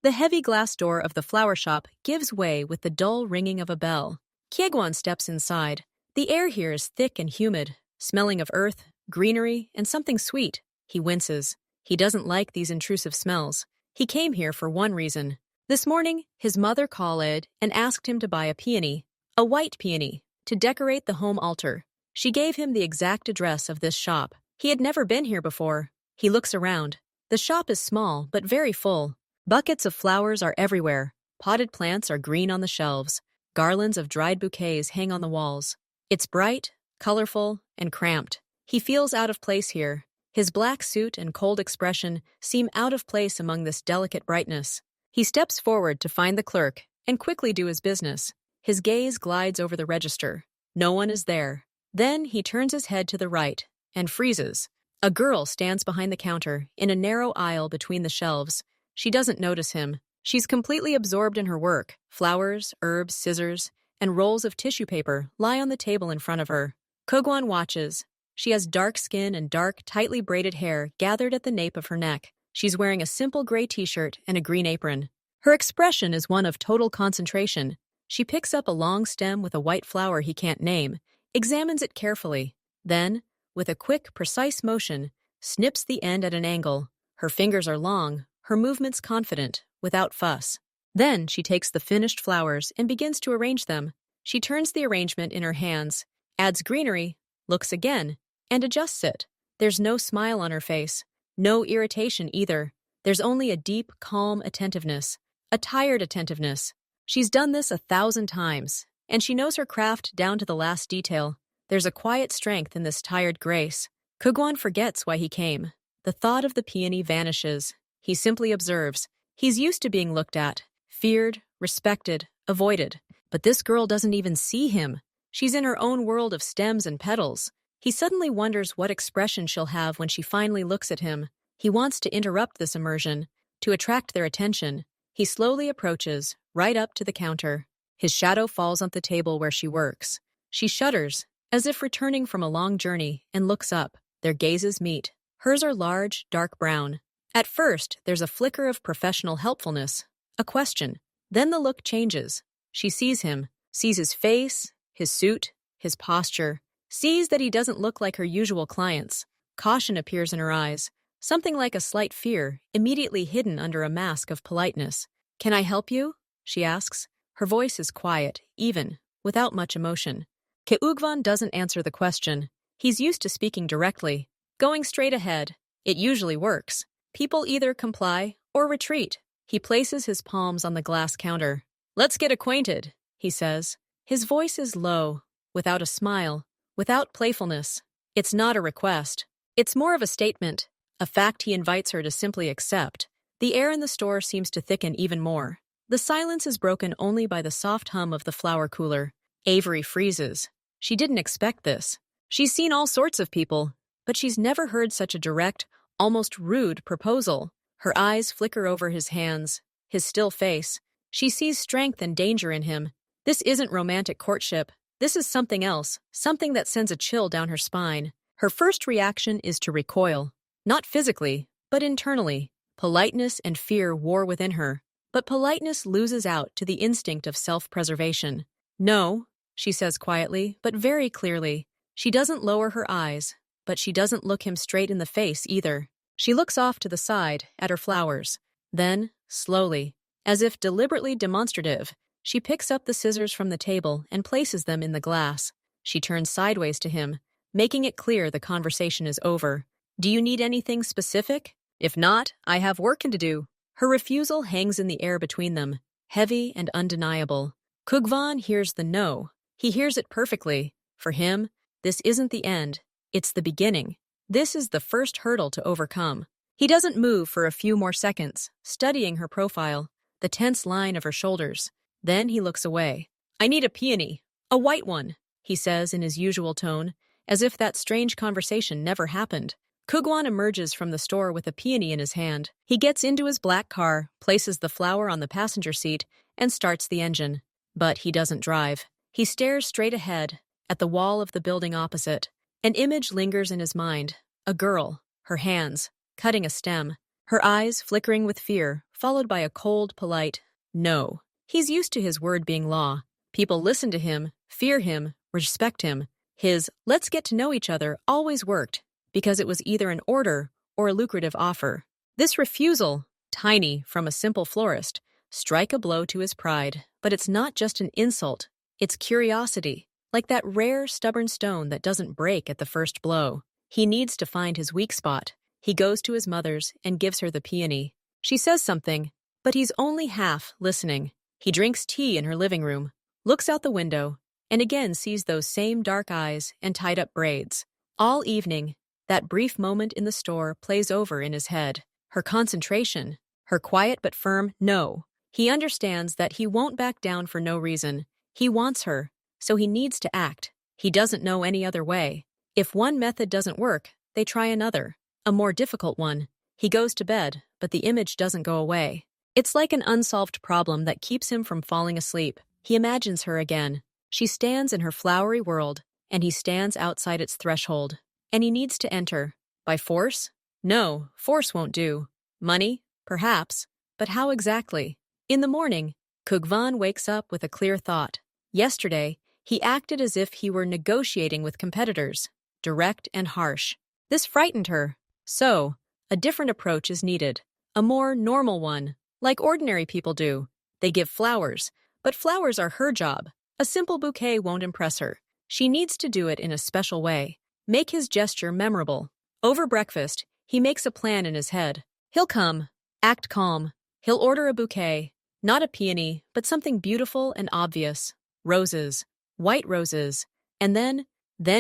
The heavy glass door of the flower shop gives way with the dull ringing of a bell. Kiegwan steps inside. The air here is thick and humid, smelling of earth, greenery, and something sweet. He winces. He doesn't like these intrusive smells. He came here for one reason. This morning, his mother called and asked him to buy a peony, a white peony, to decorate the home altar. She gave him the exact address of this shop. He had never been here before. He looks around. The shop is small but very full. Buckets of flowers are everywhere. Potted plants are green on the shelves. Garlands of dried bouquets hang on the walls. It's bright, colorful, and cramped. He feels out of place here. His black suit and cold expression seem out of place among this delicate brightness. He steps forward to find the clerk and quickly do his business. His gaze glides over the register. No one is there. Then he turns his head to the right and freezes. A girl stands behind the counter in a narrow aisle between the shelves. She doesn't notice him. She's completely absorbed in her work. Flowers, herbs, scissors, and rolls of tissue paper lie on the table in front of her. Kogwan watches. She has dark skin and dark, tightly braided hair gathered at the nape of her neck. She's wearing a simple gray t-shirt and a green apron. Her expression is one of total concentration. She picks up a long stem with a white flower he can't name, examines it carefully. Then, with a quick, precise motion, snips the end at an angle. Her fingers are long, her movements confident, without fuss. Then she takes the finished flowers and begins to arrange them. She turns the arrangement in her hands, adds greenery, looks again, and adjusts it. There's no smile on her face, no irritation either. There's only a deep, calm attentiveness, a tired attentiveness. She's done this 1,000 times, and she knows her craft down to the last detail. There's a quiet strength in this tired grace. Kugwan forgets why he came. The thought of the peony vanishes. He simply observes. He's used to being looked at, feared, respected, avoided. But this girl doesn't even see him. She's in her own world of stems and petals. He suddenly wonders what expression she'll have when she finally looks at him. He wants to interrupt this immersion, to attract their attention. He slowly approaches, right up to the counter. His shadow falls on the table where she works. She shudders, as if returning from a long journey, and looks up. Their gazes meet. Hers are large, dark brown. At first, there's a flicker of professional helpfulness, a question. Then the look changes. She sees him, sees his face, his suit, his posture, sees that he doesn't look like her usual clients. Caution appears in her eyes, something like a slight fear, immediately hidden under a mask of politeness. "Can I help you?" she asks. Her voice is quiet, even, without much emotion. Keugvan doesn't answer the question. He's used to speaking directly, going straight ahead. It usually works. People either comply or retreat. He places his palms on the glass counter. "Let's get acquainted," he says. His voice is low, without a smile, without playfulness. It's not a request. It's more of a statement, a fact he invites her to simply accept. The air in the store seems to thicken even more. The silence is broken only by the soft hum of the flower cooler. Avery freezes. She didn't expect this. She's seen all sorts of people, but she's never heard such a direct, almost rude proposal. Her eyes flicker over his hands, his still face. She sees strength and danger in him. This isn't romantic courtship. This is something else, something that sends a chill down her spine. Her first reaction is to recoil. Not physically, but internally. Politeness and fear war within her. But politeness loses out to the instinct of self-preservation. "No," she says quietly, but very clearly. She doesn't lower her eyes, but she doesn't look him straight in the face either. She looks off to the side, at her flowers. Then, slowly, as if deliberately demonstrative, she picks up the scissors from the table and places them in the glass. She turns sideways to him, making it clear the conversation is over. "Do you need anything specific? If not, I have work to do." Her refusal hangs in the air between them, heavy and undeniable. Kugvan hears the no. He hears it perfectly. For him, this isn't the end. It's the beginning. This is the first hurdle to overcome. He doesn't move for a few more seconds, studying her profile, the tense line of her shoulders. Then he looks away. "I need a peony. A white one," he says in his usual tone, as if that strange conversation never happened. Kugwan emerges from the store with a peony in his hand. He gets into his black car, places the flower on the passenger seat, and starts the engine. But he doesn't drive. He stares straight ahead, at the wall of the building opposite. An image lingers in his mind. A girl, her hands, cutting a stem, her eyes flickering with fear, followed by a cold, polite no. He's used to his word being law. People listen to him, fear him, respect him. His let's get to know each other always worked because it was either an order or a lucrative offer. This refusal, tiny from a simple florist, strike a blow to his pride. But it's not just an insult, it's curiosity, like that rare, stubborn stone that doesn't break at the first blow. He needs to find his weak spot. He goes to his mother's and gives her the peony. She says something, but he's only half listening. He drinks tea in her living room, looks out the window, and again sees those same dark eyes and tied-up braids. All evening, that brief moment in the store plays over in his head. Her concentration, her quiet but firm no. He understands that he won't back down for no reason. He wants her, so he needs to act. He doesn't know any other way. If one method doesn't work, they try another, a more difficult one. He goes to bed, but the image doesn't go away. It's like an unsolved problem that keeps him from falling asleep. He imagines her again. She stands in her flowery world, and he stands outside its threshold. And he needs to enter. By force? No, force won't do. Money? Perhaps. But how exactly? In the morning, Kugvan wakes up with a clear thought. Yesterday, he acted as if he were negotiating with competitors, direct and harsh. This frightened her. So, a different approach is needed. A more normal one, like ordinary people do. They give flowers, but flowers are her job. A simple bouquet won't impress her. She needs to do it in a special way. Make his gesture memorable. Over breakfast, he makes a plan in his head. He'll come, act calm. He'll order a bouquet, not a peony, but something beautiful and obvious. Roses, white roses. And then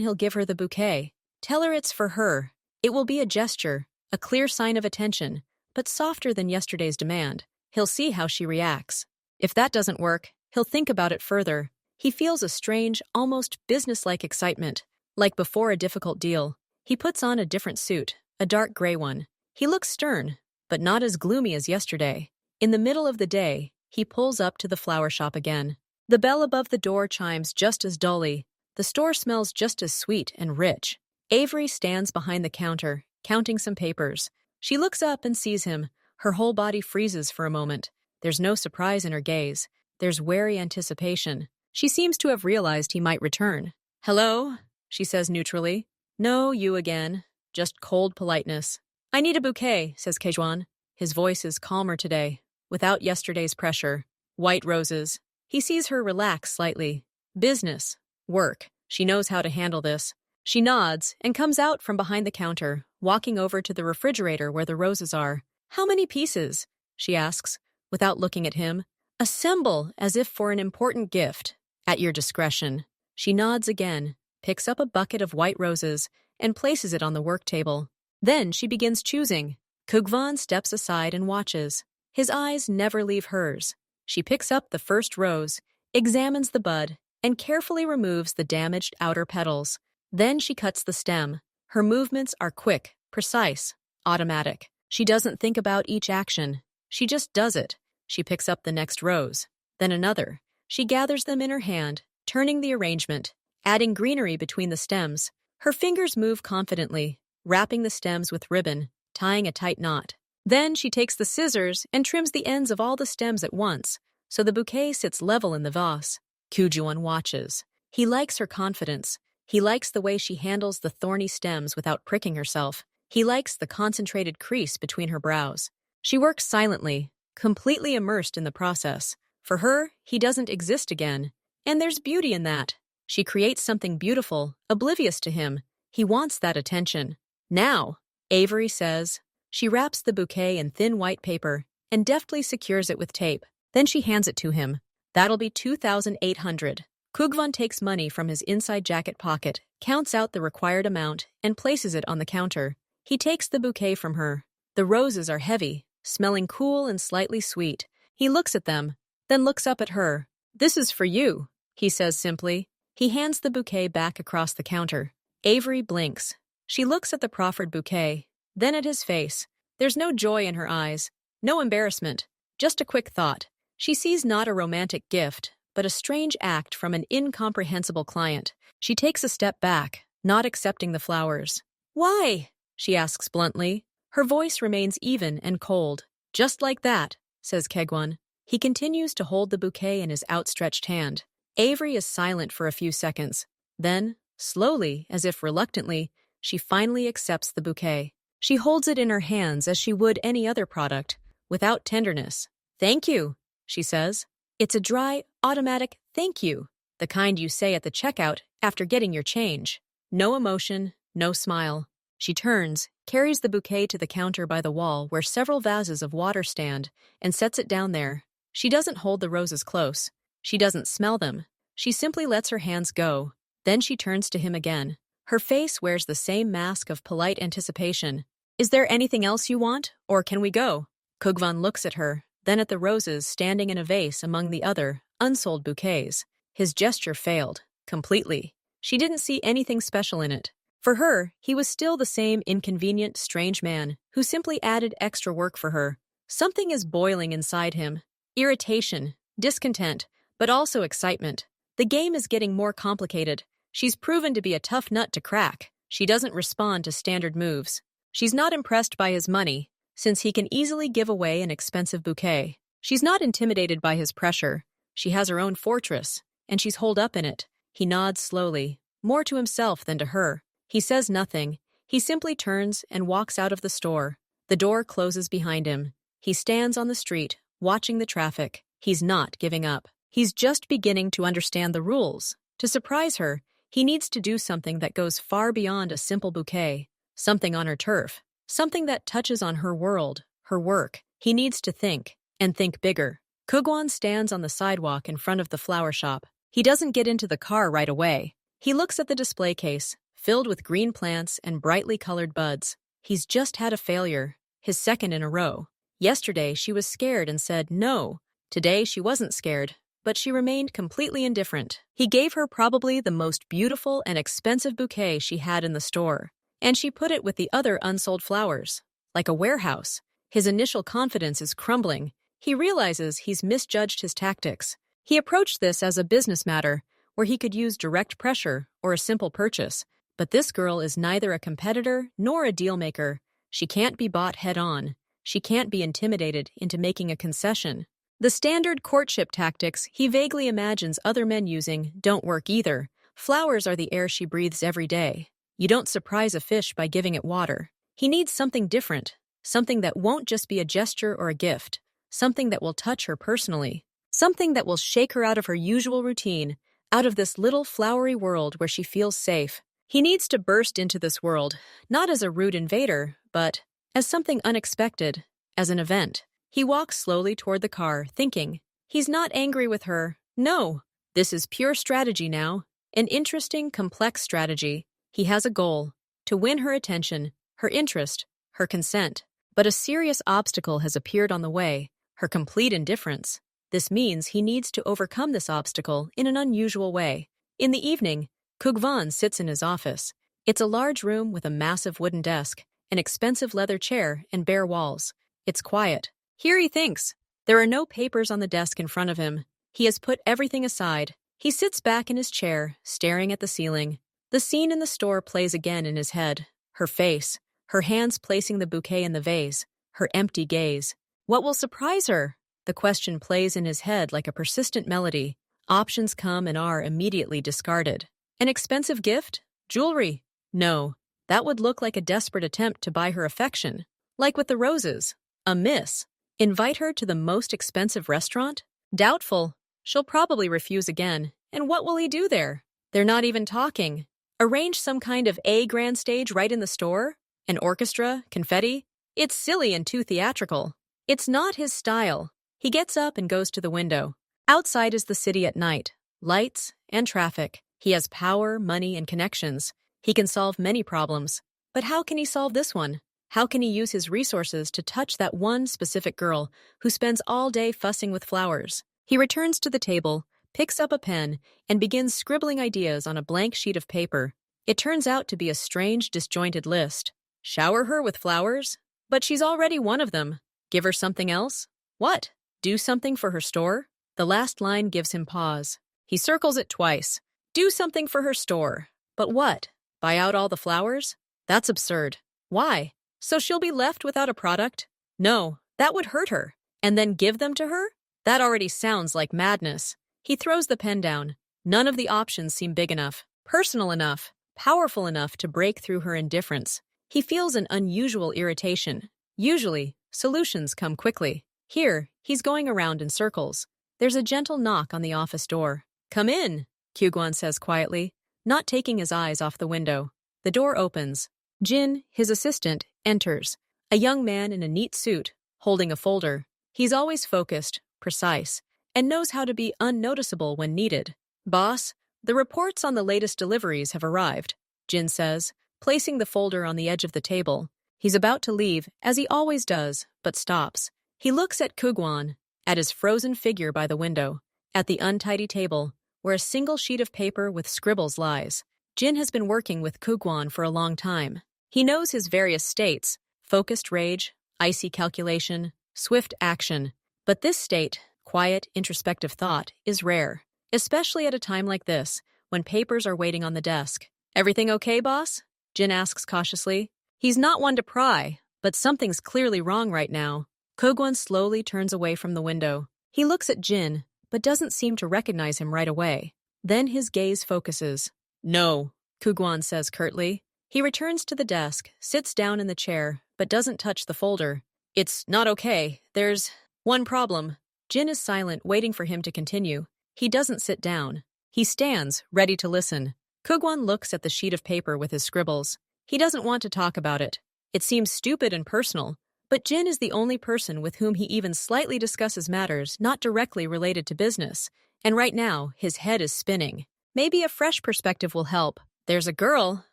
he'll give her the bouquet. Tell her it's for her. It will be a gesture, a clear sign of attention, but softer than yesterday's demand. He'll see how she reacts. If that doesn't work, he'll think about it further. He feels a strange, almost businesslike excitement, like before a difficult deal. He puts on a different suit, a dark gray one. He looks stern, but not as gloomy as yesterday. In the middle of the day, he pulls up to the flower shop again. The bell above the door chimes just as dully. The store smells just as sweet and rich. Avery stands behind the counter, counting some papers. She looks up and sees him. Her whole body freezes for a moment. There's no surprise in her gaze. There's wary anticipation. She seems to have realized he might return. "Hello?" she says neutrally. "No, you again. Just cold politeness." "I need a bouquet," says Kejwan. His voice is calmer today, without yesterday's pressure. White roses. He sees her relax slightly. Business. Work. She knows how to handle this. She nods and comes out from behind the counter, walking over to the refrigerator where the roses are. "How many pieces?" she asks, without looking at him. "Assemble as if for an important gift. At your discretion." She nods again, picks up a bucket of white roses, and places it on the work table. Then she begins choosing. Kugvan steps aside and watches. His eyes never leave hers. She picks up the first rose, examines the bud, and carefully removes the damaged outer petals. Then she cuts the stem. Her movements are quick, precise, automatic. She doesn't think about each action. She just does it. She picks up the next rose, then another. She gathers them in her hand, turning the arrangement, adding greenery between the stems. Her fingers move confidently, wrapping the stems with ribbon, tying a tight knot. Then she takes the scissors and trims the ends of all the stems at once, so the bouquet sits level in the vase. Kujuan watches. He likes her confidence. He likes the way she handles the thorny stems without pricking herself. He likes the concentrated crease between her brows. She works silently, completely immersed in the process. For her, he doesn't exist again. And there's beauty in that. She creates something beautiful, oblivious to him. He wants that attention. "Now," Avery says. She wraps the bouquet in thin white paper and deftly secures it with tape. Then she hands it to him. "That'll be 2,800. Kugvan takes money from his inside jacket pocket, counts out the required amount, and places it on the counter. He takes the bouquet from her. The roses are heavy, smelling cool and slightly sweet. He looks at them, then looks up at her. "This is for you," he says simply. He hands the bouquet back across the counter. Avery blinks. She looks at the proffered bouquet, then at his face. There's no joy in her eyes, no embarrassment, just a quick thought. She sees not a romantic gift, but a strange act from an incomprehensible client. She takes a step back, not accepting the flowers. "Why?" she asks bluntly. Her voice remains even and cold. "Just like that," says Kegwon. He continues to hold the bouquet in his outstretched hand. Avery is silent for a few seconds. Then, slowly, as if reluctantly, she finally accepts the bouquet. She holds it in her hands as she would any other product, without tenderness. "Thank you," she says. It's a dry, automatic thank you, the kind you say at the checkout after getting your change. No emotion, no smile. She turns, carries the bouquet to the counter by the wall where several vases of water stand, and sets it down there. She doesn't hold the roses close. She doesn't smell them. She simply lets her hands go. Then she turns to him again. Her face wears the same mask of polite anticipation. "Is there anything else you want, or can we go?" Kugvan looks at her, then at the roses standing in a vase among the other, unsold bouquets. His gesture failed, completely. She didn't see anything special in it. For her, he was still the same inconvenient, strange man who simply added extra work for her. Something is boiling inside him. Irritation, discontent, but also excitement. The game is getting more complicated. She's proven to be a tough nut to crack. She doesn't respond to standard moves. She's not impressed by his money, since he can easily give away an expensive bouquet. She's not intimidated by his pressure. She has her own fortress, and she's holed up in it. He nods slowly, more to himself than to her. He says nothing. He simply turns and walks out of the store. The door closes behind him. He stands on the street, watching the traffic. He's not giving up. He's just beginning to understand the rules. To surprise her, he needs to do something that goes far beyond a simple bouquet. Something on her turf. Something that touches on her world, her work. He needs to think, and think bigger. Kugwan stands on the sidewalk in front of the flower shop. He doesn't get into the car right away. He looks at the display case, filled with green plants and brightly colored buds. He's just had a failure, his second in a row. Yesterday, she was scared and said no. Today, she wasn't scared, but she remained completely indifferent. He gave her probably the most beautiful and expensive bouquet she had in the store, and she put it with the other unsold flowers. Like a warehouse. His initial confidence is crumbling. He realizes he's misjudged his tactics. He approached this as a business matter, where he could use direct pressure or a simple purchase. But this girl is neither a competitor nor a deal-maker. She can't be bought head-on. She can't be intimidated into making a concession. The standard courtship tactics he vaguely imagines other men using don't work either. Flowers are the air she breathes every day. You don't surprise a fish by giving it water. He needs something different, something that won't just be a gesture or a gift, something that will touch her personally, something that will shake her out of her usual routine, out of this little flowery world where she feels safe. He needs to burst into this world, not as a rude invader, but as something unexpected, as an event. He walks slowly toward the car, thinking. He's not angry with her. No, this is pure strategy now. An interesting, complex strategy. He has a goal, to win her attention, her interest, her consent. But a serious obstacle has appeared on the way, her complete indifference. This means he needs to overcome this obstacle in an unusual way. In the evening, Kugvan sits in his office. It's a large room with a massive wooden desk, an expensive leather chair, and bare walls. It's quiet. Here he thinks. There are no papers on the desk in front of him. He has put everything aside. He sits back in his chair, staring at the ceiling. The scene in the store plays again in his head. Her face, her hands placing the bouquet in the vase, her empty gaze. What will surprise her? The question plays in his head like a persistent melody. Options come and are immediately discarded. An expensive gift? Jewelry? No. That would look like a desperate attempt to buy her affection. Like with the roses. A miss. Invite her to the most expensive restaurant? Doubtful. She'll probably refuse again. And what will he do there? They're not even talking. Arrange some kind of grand stage right in the store? An orchestra? Confetti? It's silly and too theatrical. It's not his style. He gets up and goes to the window. Outside is the city at night. Lights and traffic. He has power, money, and connections. He can solve many problems. But how can he solve this one? How can he use his resources to touch that one specific girl who spends all day fussing with flowers? He returns to the table, picks up a pen, and begins scribbling ideas on a blank sheet of paper. It turns out to be a strange, disjointed list. Shower her with flowers? But she's already one of them. Give her something else? What? Do something for her store? The last line gives him pause. He circles it twice. Do something for her store. But what? Buy out all the flowers? That's absurd. Why? So she'll be left without a product? No, that would hurt her. And then give them to her? That already sounds like madness. He throws the pen down. None of the options seem big enough, personal enough, powerful enough to break through her indifference. He feels an unusual irritation. Usually, solutions come quickly. Here, he's going around in circles. There's a gentle knock on the office door. "Come in," Kyugwon says quietly, not taking his eyes off the window. The door opens. Jin, his assistant, enters. A young man in a neat suit, holding a folder. He's always focused, precise, and knows how to be unnoticeable when needed. "Boss, the reports on the latest deliveries have arrived," Jin says, placing the folder on the edge of the table. He's about to leave, as he always does, but stops. He looks at Kyugwon, at his frozen figure by the window, at the untidy table, where a single sheet of paper with scribbles lies. Jin has been working with Kyugwon for a long time. He knows his various states: focused rage, icy calculation, swift action. But this state, quiet, introspective thought, is rare, especially at a time like this, when papers are waiting on the desk. "Everything okay, boss?" Jin asks cautiously. He's not one to pry, but something's clearly wrong right now. Kyugwon slowly turns away from the window. He looks at Jin, but doesn't seem to recognize him right away. Then his gaze focuses. "No," Kyugwon says curtly. He returns to the desk, sits down in the chair, but doesn't touch the folder. "It's not okay. There's one problem." Jin is silent, waiting for him to continue. He doesn't sit down. He stands, ready to listen. Kyugwon looks at the sheet of paper with his scribbles. He doesn't want to talk about it. It seems stupid and personal, but Jin is the only person with whom he even slightly discusses matters not directly related to business, and right now, his head is spinning. Maybe a fresh perspective will help. "There's a girl,"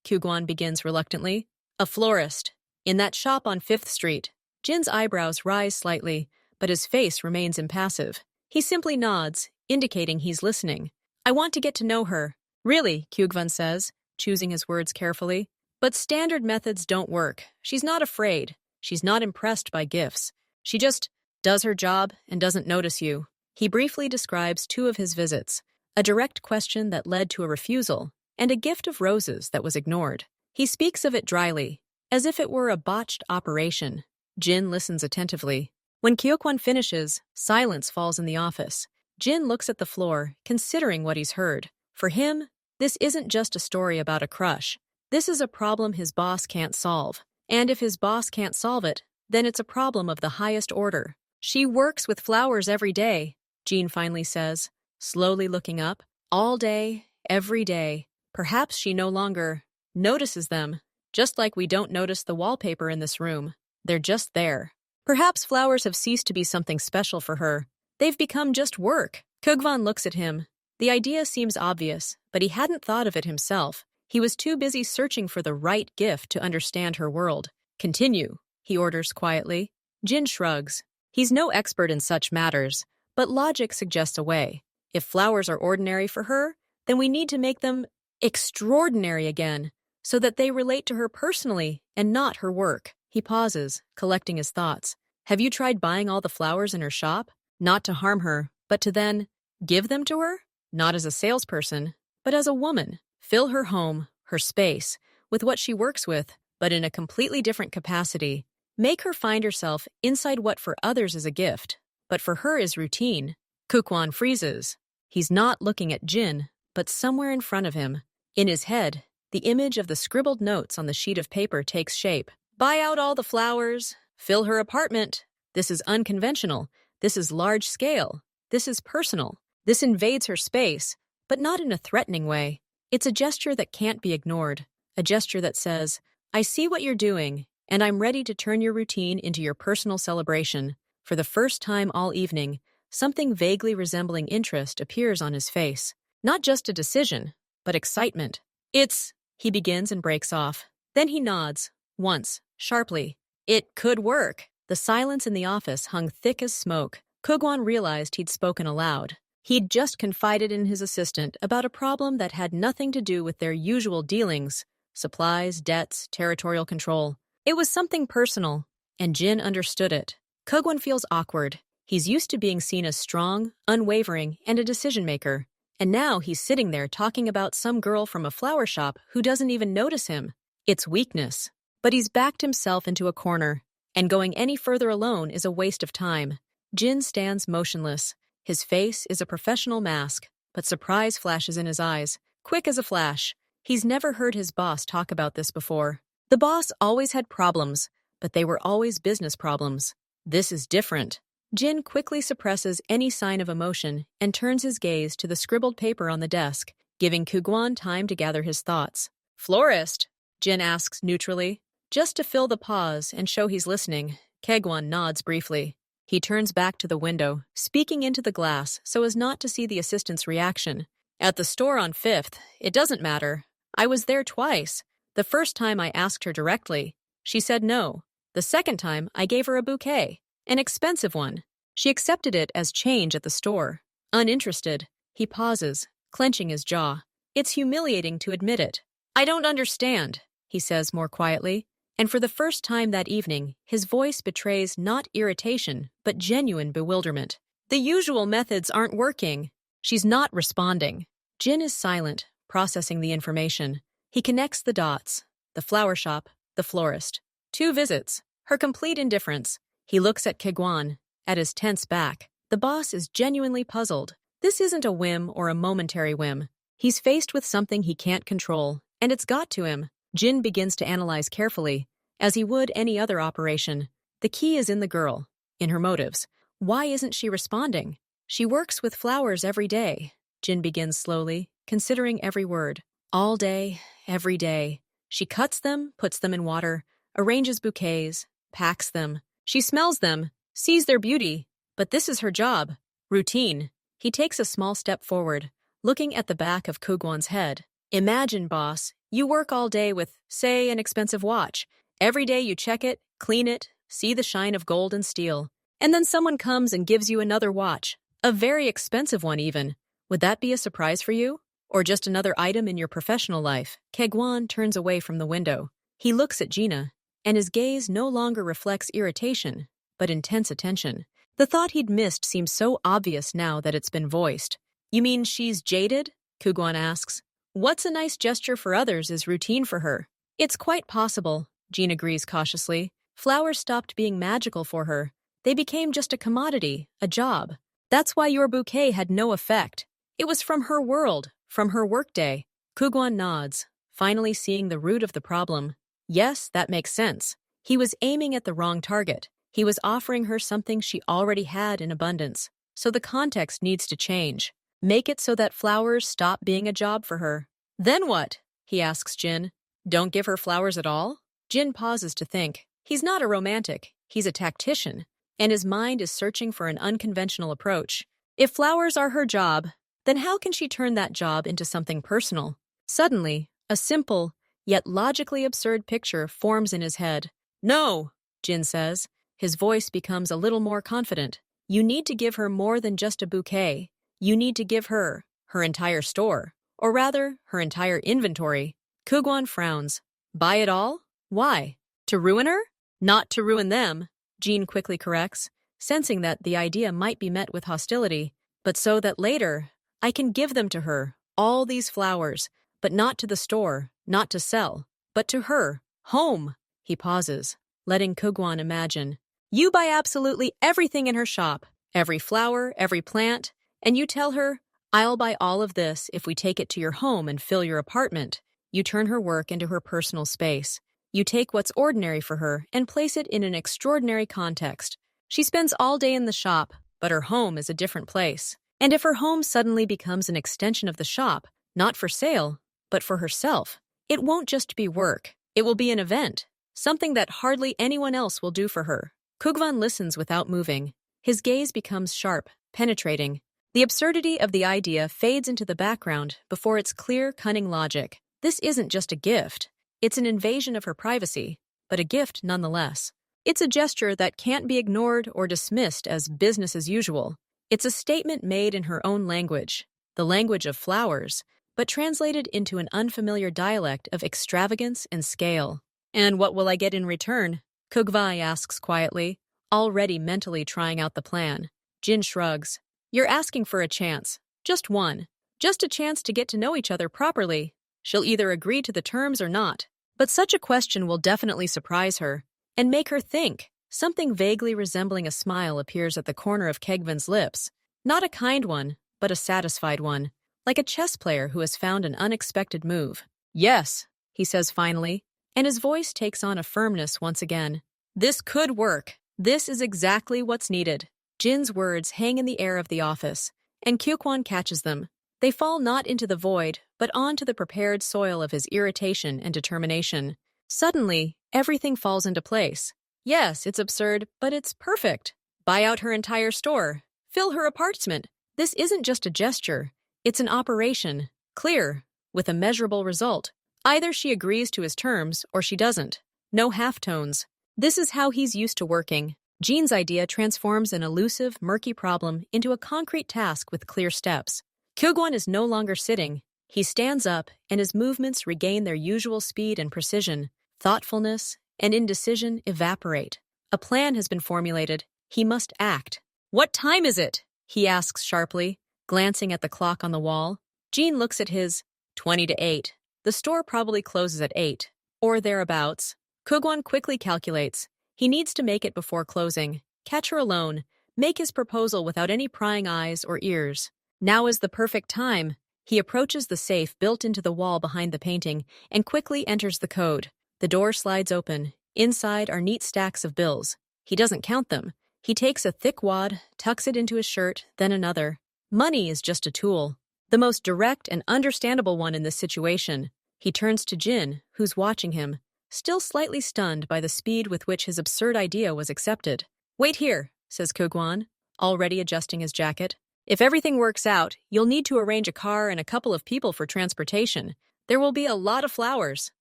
Kyugwon begins reluctantly. "A florist. In that shop on 5th Street. Jin's eyebrows rise slightly, but his face remains impassive. He simply nods, indicating he's listening. "I want to get to know her." "Really," Kyugwon says, choosing his words carefully. "But standard methods don't work. She's not afraid. She's not impressed by gifts. She just does her job and doesn't notice you." He briefly describes 2 of his visits, a direct question that led to a refusal, and a gift of roses that was ignored. He speaks of it dryly, as if it were a botched operation. Jin listens attentively. When Kyugwon finishes, silence falls in the office. Jin looks at the floor, considering what he's heard. For him, this isn't just a story about a crush. This is a problem his boss can't solve. And if his boss can't solve it, then it's a problem of the highest order. "She works with flowers every day," Jean finally says, slowly looking up. "All day, every day. Perhaps she no longer notices them, just like we don't notice the wallpaper in this room. They're just there. Perhaps flowers have ceased to be something special for her. They've become just work." Kyugwon looks at him. The idea seems obvious, but he hadn't thought of it himself. He was too busy searching for the right gift to understand her world. "Continue," he orders quietly. Jin shrugs. He's no expert in such matters, but logic suggests a way. If flowers are ordinary for her, then we need to make them extraordinary again, so that they relate to her personally and not her work. He pauses, collecting his thoughts. "Have you tried buying all the flowers in her shop? Not to harm her, but to then give them to her? Not as a salesperson, but as a woman. Fill her home, her space, with what she works with, but in a completely different capacity. Make her find herself inside what for others is a gift, but for her is routine." Kyugwon freezes. He's not looking at Jin, but somewhere in front of him. In his head, the image of the scribbled notes on the sheet of paper takes shape. "Buy out all the flowers. Fill her apartment. This is unconventional. This is large scale. This is personal. This invades her space, but not in a threatening way. It's a gesture that can't be ignored. A gesture that says, I see what you're doing, and I'm ready to turn your routine into your personal celebration." For the first time all evening, something vaguely resembling interest appears on his face. Not just a decision, but excitement. He begins and breaks off. Then he nods, once, sharply. It could work. The silence in the office hung thick as smoke. Kyugwon realized he'd spoken aloud. He'd just confided in his assistant about a problem that had nothing to do with their usual dealings: supplies, debts, territorial control. It was something personal, and Jin understood it. Kyugwon feels awkward. He's used to being seen as strong, unwavering, and a decision-maker. And now he's sitting there talking about some girl from a flower shop who doesn't even notice him. It's weakness. But he's backed himself into a corner, and going any further alone is a waste of time. Jin stands motionless. His face is a professional mask, but surprise flashes in his eyes, quick as a flash. He's never heard his boss talk about this before. The boss always had problems, but they were always business problems. This is different. Jin quickly suppresses any sign of emotion and turns his gaze to the scribbled paper on the desk, giving Kugwan time to gather his thoughts. Florist? Jin asks neutrally. Just to fill the pause and show he's listening, Kegwan nods briefly. He turns back to the window, speaking into the glass so as not to see the assistant's reaction. At the store on 5th, it doesn't matter. I was there twice. The first time I asked her directly. She said no. The second time, I gave her a bouquet. An expensive one. She accepted it as change at the store. Uninterested, he pauses, clenching his jaw. It's humiliating to admit it. I don't understand, he says more quietly. And for the first time that evening, his voice betrays not irritation, but genuine bewilderment. The usual methods aren't working. She's not responding. Jin is silent, processing the information. He connects the dots. The flower shop, the florist. 2 visits. Her complete indifference. He looks at Kegwan, at his tense back. The boss is genuinely puzzled. This isn't a whim or a momentary whim. He's faced with something he can't control, and it's got to him. Jin begins to analyze carefully, as he would any other operation. The key is in the girl, in her motives. Why isn't she responding? She works with flowers every day. Jin begins slowly, considering every word. All day, every day. She cuts them, puts them in water, arranges bouquets, packs them. She smells them, sees their beauty. But this is her job. Routine. He takes a small step forward, looking at the back of Kugwan's head. Imagine, boss, you work all day with, say, an expensive watch. Every day you check it, clean it, see the shine of gold and steel. And then someone comes and gives you another watch. A very expensive one even. Would that be a surprise for you? Or just another item in your professional life? Kegwan turns away from the window. He looks at Gina, and his gaze no longer reflects irritation, but intense attention. The thought he'd missed seems so obvious now that it's been voiced. You mean she's jaded? Kugwan asks. What's a nice gesture for others is routine for her. It's quite possible, Jean agrees cautiously. Flowers stopped being magical for her. They became just a commodity, a job. That's why your bouquet had no effect. It was from her world, from her workday. Kugwan nods, finally seeing the root of the problem. Yes, that makes sense. He was aiming at the wrong target. He was offering her something she already had in abundance. So the context needs to change. Make it so that flowers stop being a job for her. Then what? He asks Jin. Don't give her flowers at all? Jin pauses to think. He's not a romantic. He's a tactician. And his mind is searching for an unconventional approach. If flowers are her job, then how can she turn that job into something personal? Suddenly, a simple, yet logically absurd picture forms in his head. No, Jin says. His voice becomes a little more confident. You need to give her more than just a bouquet. You need to give her entire store. Or rather, her entire inventory. Kugwan frowns. Buy it all? Why? To ruin her? Not to ruin them, Jean quickly corrects, sensing that the idea might be met with hostility, but so that later, I can give them to her, all these flowers, but not to the store, not to sell, but to her, home. He pauses, letting Kugwan imagine. You buy absolutely everything in her shop, every flower, every plant, and you tell her, I'll buy all of this if we take it to your home and fill your apartment. You turn her work into her personal space. You take what's ordinary for her and place it in an extraordinary context. She spends all day in the shop, but her home is a different place. And if her home suddenly becomes an extension of the shop, not for sale, but for herself, it won't just be work. It will be an event, something that hardly anyone else will do for her. Kugwan listens without moving. His gaze becomes sharp, penetrating. The absurdity of the idea fades into the background before its clear, cunning logic. This isn't just a gift. It's an invasion of her privacy, but a gift nonetheless. It's a gesture that can't be ignored or dismissed as business as usual. It's a statement made in her own language, the language of flowers, but translated into an unfamiliar dialect of extravagance and scale. And what will I get in return? Kugvai asks quietly, already mentally trying out the plan. Jin shrugs. You're asking for a chance. Just one. Just a chance to get to know each other properly. She'll either agree to the terms or not. But such a question will definitely surprise her and make her think. Something vaguely resembling a smile appears at the corner of Kegvin's lips. Not a kind one, but a satisfied one, like a chess player who has found an unexpected move. Yes, he says finally, and his voice takes on a firmness once again. This could work. This is exactly what's needed. Jin's words hang in the air of the office, and Kyukwon catches them. They fall not into the void, but onto the prepared soil of his irritation and determination. Suddenly, everything falls into place. Yes, it's absurd, but it's perfect. Buy out her entire store. Fill her apartment. This isn't just a gesture. It's an operation. Clear, with a measurable result. Either she agrees to his terms or she doesn't. No halftones. This is how he's used to working. Jin's idea transforms an elusive, murky problem into a concrete task with clear steps. Kyugwon is no longer sitting. He stands up, and his movements regain their usual speed and precision. Thoughtfulness and indecision evaporate. A plan has been formulated. He must act. What time is it? He asks sharply, glancing at the clock on the wall. Jin looks at his 20 to 8. The store probably closes at 8, or thereabouts. Kyugwon quickly calculates. He needs to make it before closing. Catch her alone. Make his proposal without any prying eyes or ears. Now is the perfect time. He approaches the safe built into the wall behind the painting and quickly enters the code. The door slides open. Inside are neat stacks of bills. He doesn't count them. He takes a thick wad, tucks it into his shirt, then another. Money is just a tool. The most direct and understandable one in this situation. He turns to Jin, who's watching him, still slightly stunned by the speed with which his absurd idea was accepted. Wait here, says Kyugwon, already adjusting his jacket. If everything works out, you'll need to arrange a car and a couple of people for transportation. There will be a lot of flowers.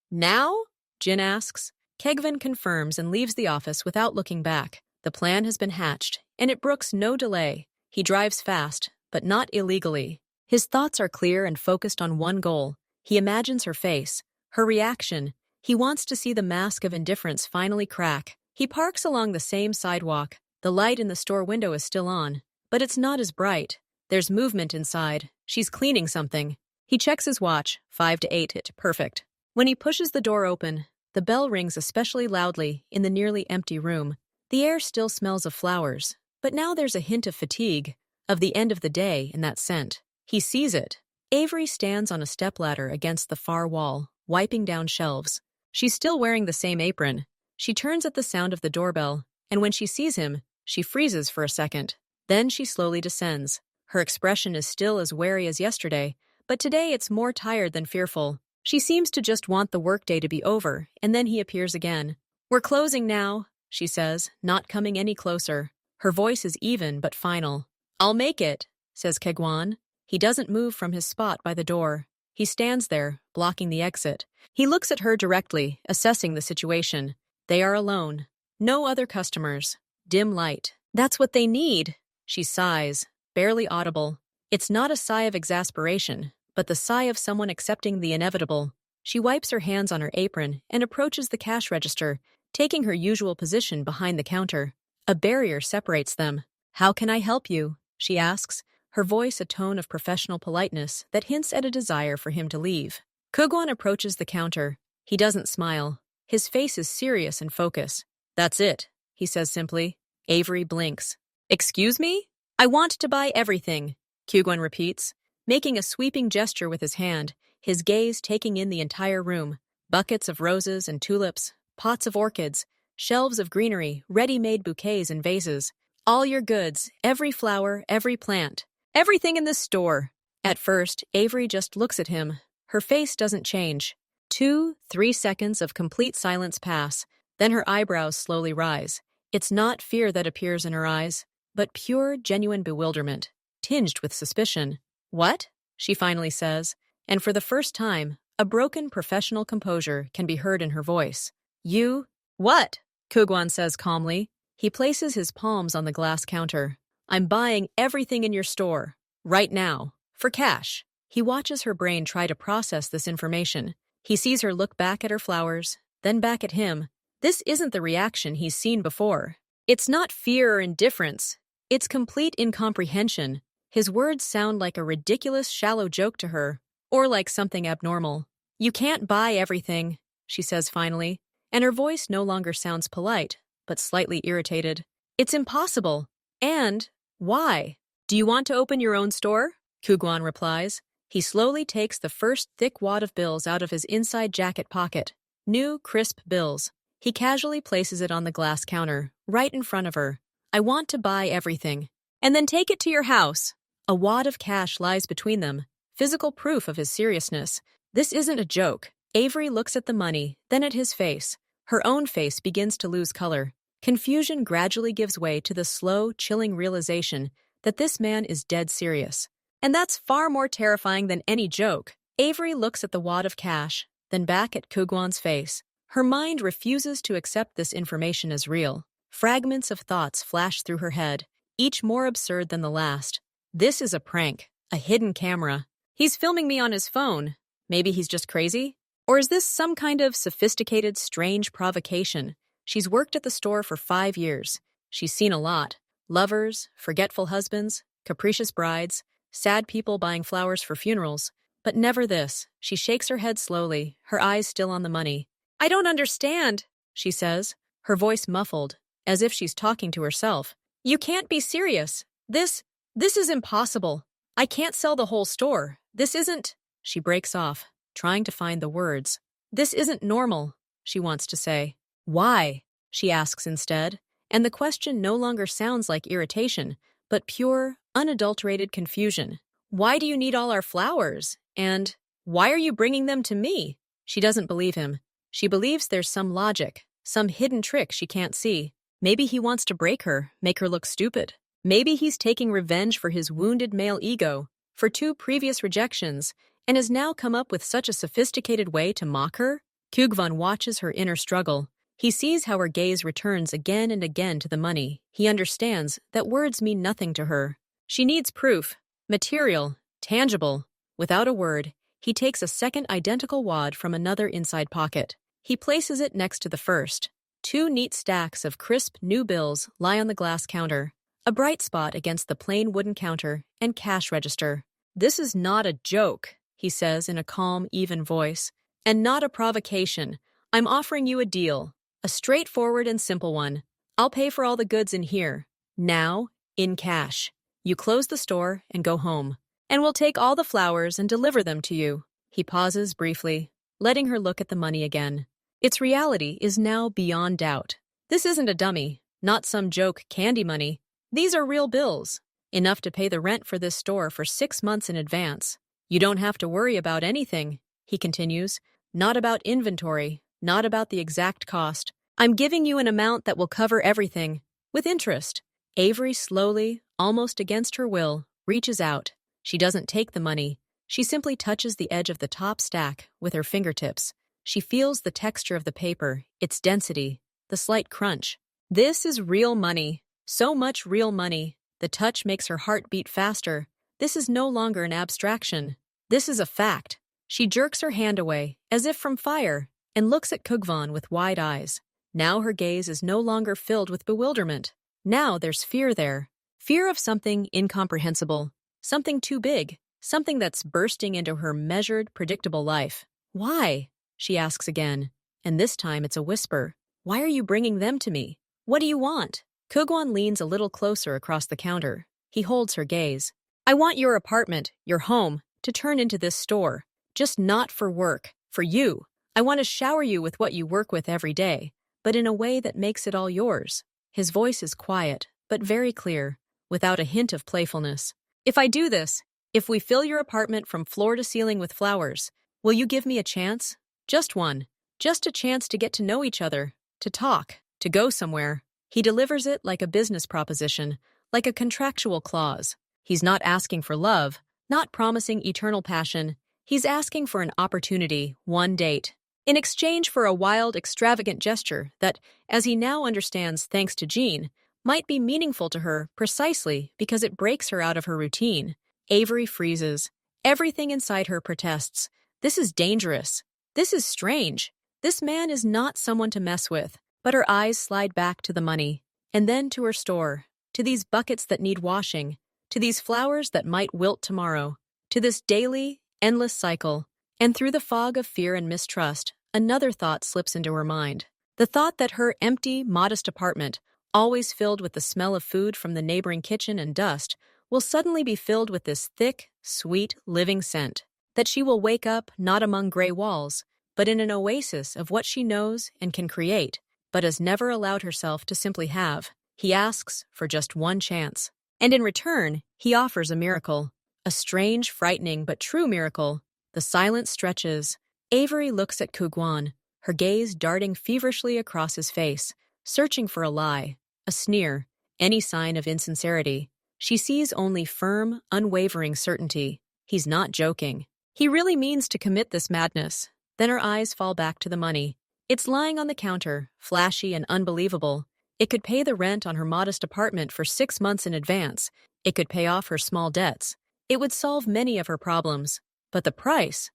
Now? Jin asks. Kegvin confirms and leaves the office without looking back. The plan has been hatched, and it brooks no delay. He drives fast, but not illegally. His thoughts are clear and focused on one goal. He imagines her face, her reaction. He wants to see the mask of indifference finally crack. He parks along the same sidewalk. The light in the store window is still on, but it's not as bright. There's movement inside. She's cleaning something. He checks his watch, 5 to 8, perfect. When he pushes the door open, the bell rings especially loudly in the nearly empty room. The air still smells of flowers, but now there's a hint of fatigue, of the end of the day in that scent. He sees it. Avery stands on a stepladder against the far wall, wiping down shelves. She's still wearing the same apron. She turns at the sound of the doorbell, and when she sees him, she freezes for a second. Then she slowly descends. Her expression is still as wary as yesterday, but today it's more tired than fearful. She seems to just want the workday to be over, and then he appears again. We're closing now, she says, not coming any closer. Her voice is even but final. I'll make it, says Kegwon. He doesn't move from his spot by the door. He stands there, blocking the exit. He looks at her directly, assessing the situation. They are alone. No other customers. Dim light. That's what they need. She sighs, barely audible. It's not a sigh of exasperation, but the sigh of someone accepting the inevitable. She wipes her hands on her apron and approaches the cash register, taking her usual position behind the counter. A barrier separates them. How can I help you? She asks, her voice a tone of professional politeness that hints at a desire for him to leave. Kyugwon approaches the counter. He doesn't smile. His face is serious and focused. That's it, he says simply. Avery blinks. Excuse me? I want to buy everything, Kyugwon repeats, making a sweeping gesture with his hand, his gaze taking in the entire room. Buckets of roses and tulips, pots of orchids, shelves of greenery, ready-made bouquets and vases. All your goods, every flower, every plant. Everything in this store. At first, Avery just looks at him. Her face doesn't change. 2, 3 seconds of complete silence pass. Then her eyebrows slowly rise. It's not fear that appears in her eyes, but pure, genuine bewilderment, tinged with suspicion. What? She finally says, and for the first time, a broken professional composure can be heard in her voice. You? What? Kyugwon says calmly. He places his palms on the glass counter. I'm buying everything in your store, right now, for cash. He watches her brain try to process this information. He sees her look back at her flowers, then back at him. This isn't the reaction he's seen before. It's not fear or indifference. It's complete incomprehension. His words sound like a ridiculous, shallow joke to her, or like something abnormal. You can't buy everything, she says finally, and her voice no longer sounds polite, but slightly irritated. It's impossible. And why? Do you want to open your own store? Kugwan replies. He slowly takes the first thick wad of bills out of his inside jacket pocket. New, crisp bills. He casually places it on the glass counter, right in front of her. I want to buy everything. And then take it to your house. A wad of cash lies between them, physical proof of his seriousness. This isn't a joke. Avery looks at the money, then at his face. Her own face begins to lose color. Confusion gradually gives way to the slow, chilling realization that this man is dead serious. And that's far more terrifying than any joke. Avery looks at the wad of cash, then back at Kugwan's face. Her mind refuses to accept this information as real. Fragments of thoughts flash through her head, each more absurd than the last. This is a prank, a hidden camera. He's filming me on his phone. Maybe he's just crazy? Or is this some kind of sophisticated, strange provocation? She's worked at the store for 5 years. She's seen a lot. Lovers, forgetful husbands, capricious brides, sad people buying flowers for funerals. But never this. She shakes her head slowly, her eyes still on the money. I don't understand, she says, her voice muffled, as if she's talking to herself. You can't be serious. This is impossible. I can't sell the whole store. This isn't… She breaks off, trying to find the words. This isn't normal, she wants to say. Why? She asks instead, and the question no longer sounds like irritation, but pure, unadulterated confusion. Why do you need all our flowers? And why are you bringing them to me? She doesn't believe him. She believes there's some logic, some hidden trick she can't see. Maybe he wants to break her, make her look stupid. Maybe he's taking revenge for his wounded male ego, for 2 previous rejections, and has now come up with such a sophisticated way to mock her? Kugwan watches her inner struggle. He sees how her gaze returns again and again to the money. He understands that words mean nothing to her. She needs proof, material, tangible. Without a word, he takes a second identical wad from another inside pocket. He places it next to the first. 2 neat stacks of crisp new bills lie on the glass counter, a bright spot against the plain wooden counter and cash register. This is not a joke, he says in a calm, even voice, and not a provocation. I'm offering you a deal, a straightforward and simple one. I'll pay for all the goods in here, now, in cash. You close the store and go home, and we'll take all the flowers and deliver them to you. He pauses briefly, letting her look at the money again. Its reality is now beyond doubt. This isn't a dummy, not some joke candy money. These are real bills, enough to pay the rent for this store for 6 months in advance. You don't have to worry about anything, he continues. Not about inventory, not about the exact cost. I'm giving you an amount that will cover everything, with interest. Avery slowly, almost against her will, reaches out. She doesn't take the money. She simply touches the edge of the top stack with her fingertips. She feels the texture of the paper, its density, the slight crunch. This is real money. So much real money. The touch makes her heart beat faster. This is no longer an abstraction. This is a fact. She jerks her hand away, as if from fire, and looks at Kugwan with wide eyes. Now her gaze is no longer filled with bewilderment. Now there's fear there. Fear of something incomprehensible, something too big, something that's bursting into her measured, predictable life. Why? She asks again, and this time it's a whisper. Why are you bringing them to me? What do you want? Kugwan leans a little closer across the counter. He holds her gaze. I want your apartment, your home, to turn into this store. Just not for work, for you. I want to shower you with what you work with every day, but in a way that makes it all yours. His voice is quiet, but very clear, without a hint of playfulness. If I do this, if we fill your apartment from floor to ceiling with flowers, will you give me a chance? Just one. Just a chance to get to know each other, to talk, to go somewhere. He delivers it like a business proposition, like a contractual clause. He's not asking for love, not promising eternal passion. He's asking for an opportunity, one date, in exchange for a wild, extravagant gesture that, as he now understands thanks to Jean, might be meaningful to her precisely because it breaks her out of her routine. Avery freezes. Everything inside her protests. This is dangerous. This is strange. This man is not someone to mess with. But her eyes slide back to the money, and then to her store, to these buckets that need washing, to these flowers that might wilt tomorrow, to this daily, endless cycle. And through the fog of fear and mistrust, another thought slips into her mind. The thought that her empty, modest apartment, always filled with the smell of food from the neighboring kitchen and dust, will suddenly be filled with this thick, sweet, living scent. That she will wake up not among gray walls, but in an oasis of what she knows and can create, but has never allowed herself to simply have. He asks for just one chance. And in return, he offers a miracle. A strange, frightening, but true miracle. The silence stretches. Avery looks at Kugwan, her gaze darting feverishly across his face, searching for a lie, a sneer, any sign of insincerity. She sees only firm, unwavering certainty. He's not joking. He really means to commit this madness. Then her eyes fall back to the money. It's lying on the counter, flashy and unbelievable. It could pay the rent on her modest apartment for 6 months in advance. It could pay off her small debts. It would solve many of her problems. But the price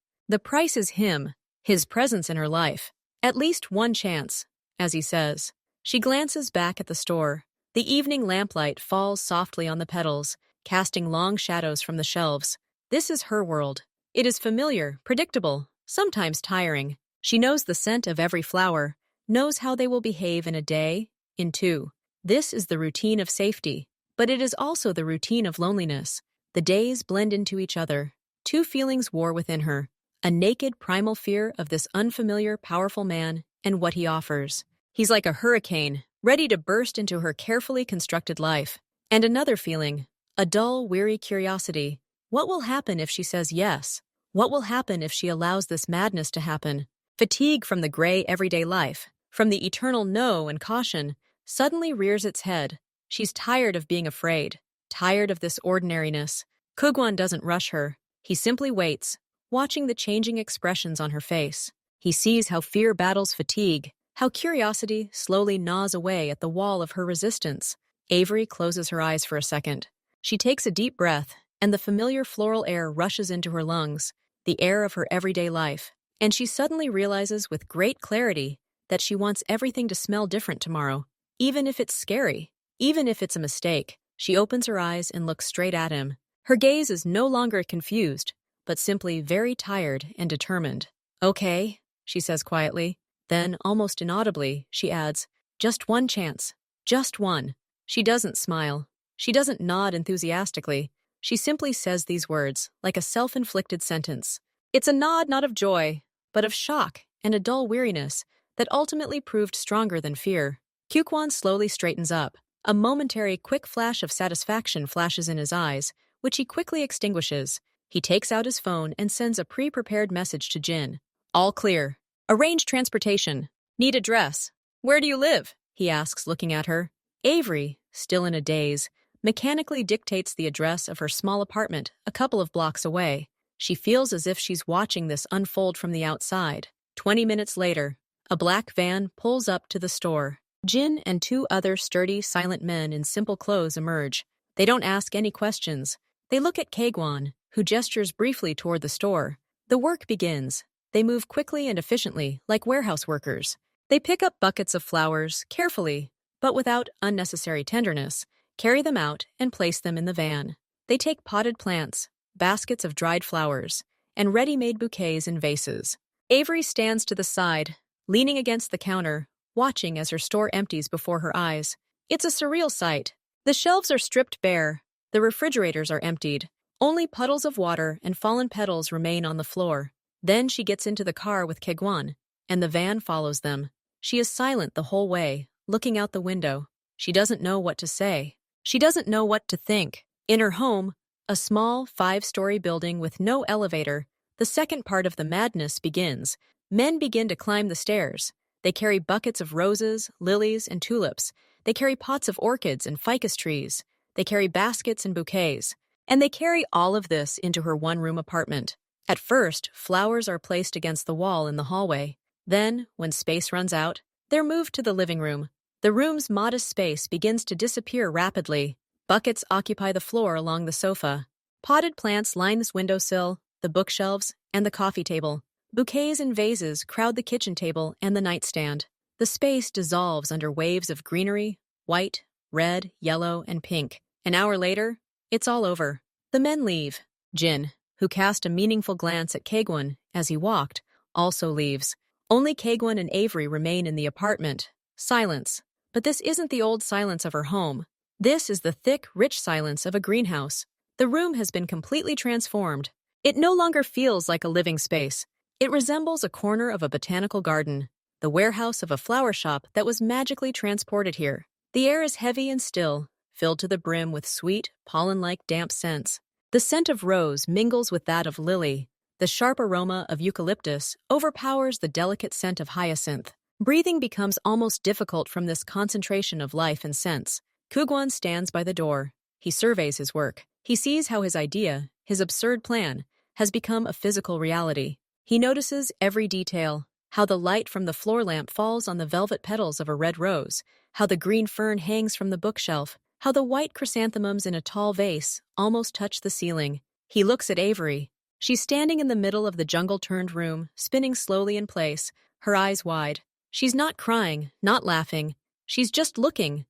is him, his presence in her life. At least one chance, as he says. She glances back at the store. The evening lamplight falls softly on the petals, casting long shadows from the shelves. This is her world. It is familiar, predictable, sometimes tiring. She knows the scent of every flower, knows how they will behave in a day, in 2. This is the routine of safety, but it is also the routine of loneliness. The days blend into each other. 2 feelings war within her. A naked, primal fear of this unfamiliar, powerful man and what he offers. He's like a hurricane, ready to burst into her carefully constructed life. And another feeling, a dull, weary curiosity. What will happen if she says yes? What will happen if she allows this madness to happen? Fatigue from the gray everyday life, from the eternal no and caution, suddenly rears its head. She's tired of being afraid, tired of this ordinariness. Kugwan doesn't rush her. He simply waits, watching the changing expressions on her face. He sees how fear battles fatigue, how curiosity slowly gnaws away at the wall of her resistance. Avery closes her eyes for a second. She takes a deep breath, and the familiar floral air rushes into her lungs, the air of her everyday life. And she suddenly realizes with great clarity that she wants everything to smell different tomorrow, even if it's scary, even if it's a mistake. She opens her eyes and looks straight at him. Her gaze is no longer confused, but simply very tired and determined. "Okay," she says quietly. Then, almost inaudibly, she adds, "Just one chance. Just one." She doesn't smile. She doesn't nod enthusiastically. She simply says these words, like a self-inflicted sentence. It's a nod not of joy, but of shock and a dull weariness that ultimately proved stronger than fear. Kukwan slowly straightens up. A momentary quick flash of satisfaction flashes in his eyes, which he quickly extinguishes. He takes out his phone and sends a pre-prepared message to Jin. "All clear. Arrange transportation. Need address. Where do you live?" he asks, looking at her. Avery, still in a daze, mechanically dictates the address of her small apartment a couple of blocks away. She feels as if she's watching this unfold from the outside. 20 minutes later, a black van pulls up to the store. Jin and 2 other sturdy, silent men in simple clothes emerge. They don't ask any questions. They look at Kagwan, who gestures briefly toward the store. The work begins. They move quickly and efficiently, like warehouse workers. They pick up buckets of flowers, carefully, but without unnecessary tenderness, carry them out and place them in the van. They take potted plants, baskets of dried flowers, and ready-made bouquets in vases. Avery stands to the side, leaning against the counter, watching as her store empties before her eyes. It's a surreal sight. The shelves are stripped bare. The refrigerators are emptied. Only puddles of water and fallen petals remain on the floor. Then she gets into the car with Kegwan, and the van follows them. She is silent the whole way, looking out the window. She doesn't know what to say. She doesn't know what to think. In her home, a small 5-story building with no elevator, the second part of the madness begins. Men begin to climb the stairs. They carry buckets of roses, lilies, and tulips. They carry pots of orchids and ficus trees. They carry baskets and bouquets. And they carry all of this into her one-room apartment. At first, flowers are placed against the wall in the hallway. Then, when space runs out, they're moved to the living room. The room's modest space begins to disappear rapidly. Buckets occupy the floor along the sofa. Potted plants line this windowsill, the bookshelves, and the coffee table. Bouquets and vases crowd the kitchen table and the nightstand. The space dissolves under waves of greenery, white, red, yellow, and pink. An hour later, it's all over. The men leave. Jin, who cast a meaningful glance at Kegwon as he walked, also leaves. Only Kagwan and Avery remain in the apartment. Silence. But this isn't the old silence of her home. This is the thick, rich silence of a greenhouse. The room has been completely transformed. It no longer feels like a living space. It resembles a corner of a botanical garden, the warehouse of a flower shop that was magically transported here. The air is heavy and still, filled to the brim with sweet, pollen-like damp scents. The scent of rose mingles with that of lily. The sharp aroma of eucalyptus overpowers the delicate scent of hyacinth. Breathing becomes almost difficult from this concentration of life and scents. Kugwan stands by the door. He surveys his work. He sees how his idea, his absurd plan, has become a physical reality. He notices every detail, how the light from the floor lamp falls on the velvet petals of a red rose, how the green fern hangs from the bookshelf, how the white chrysanthemums in a tall vase almost touch the ceiling. He looks at Avery. She's standing in the middle of the jungle-turned room, spinning slowly in place, her eyes wide. She's not crying, not laughing. She's just looking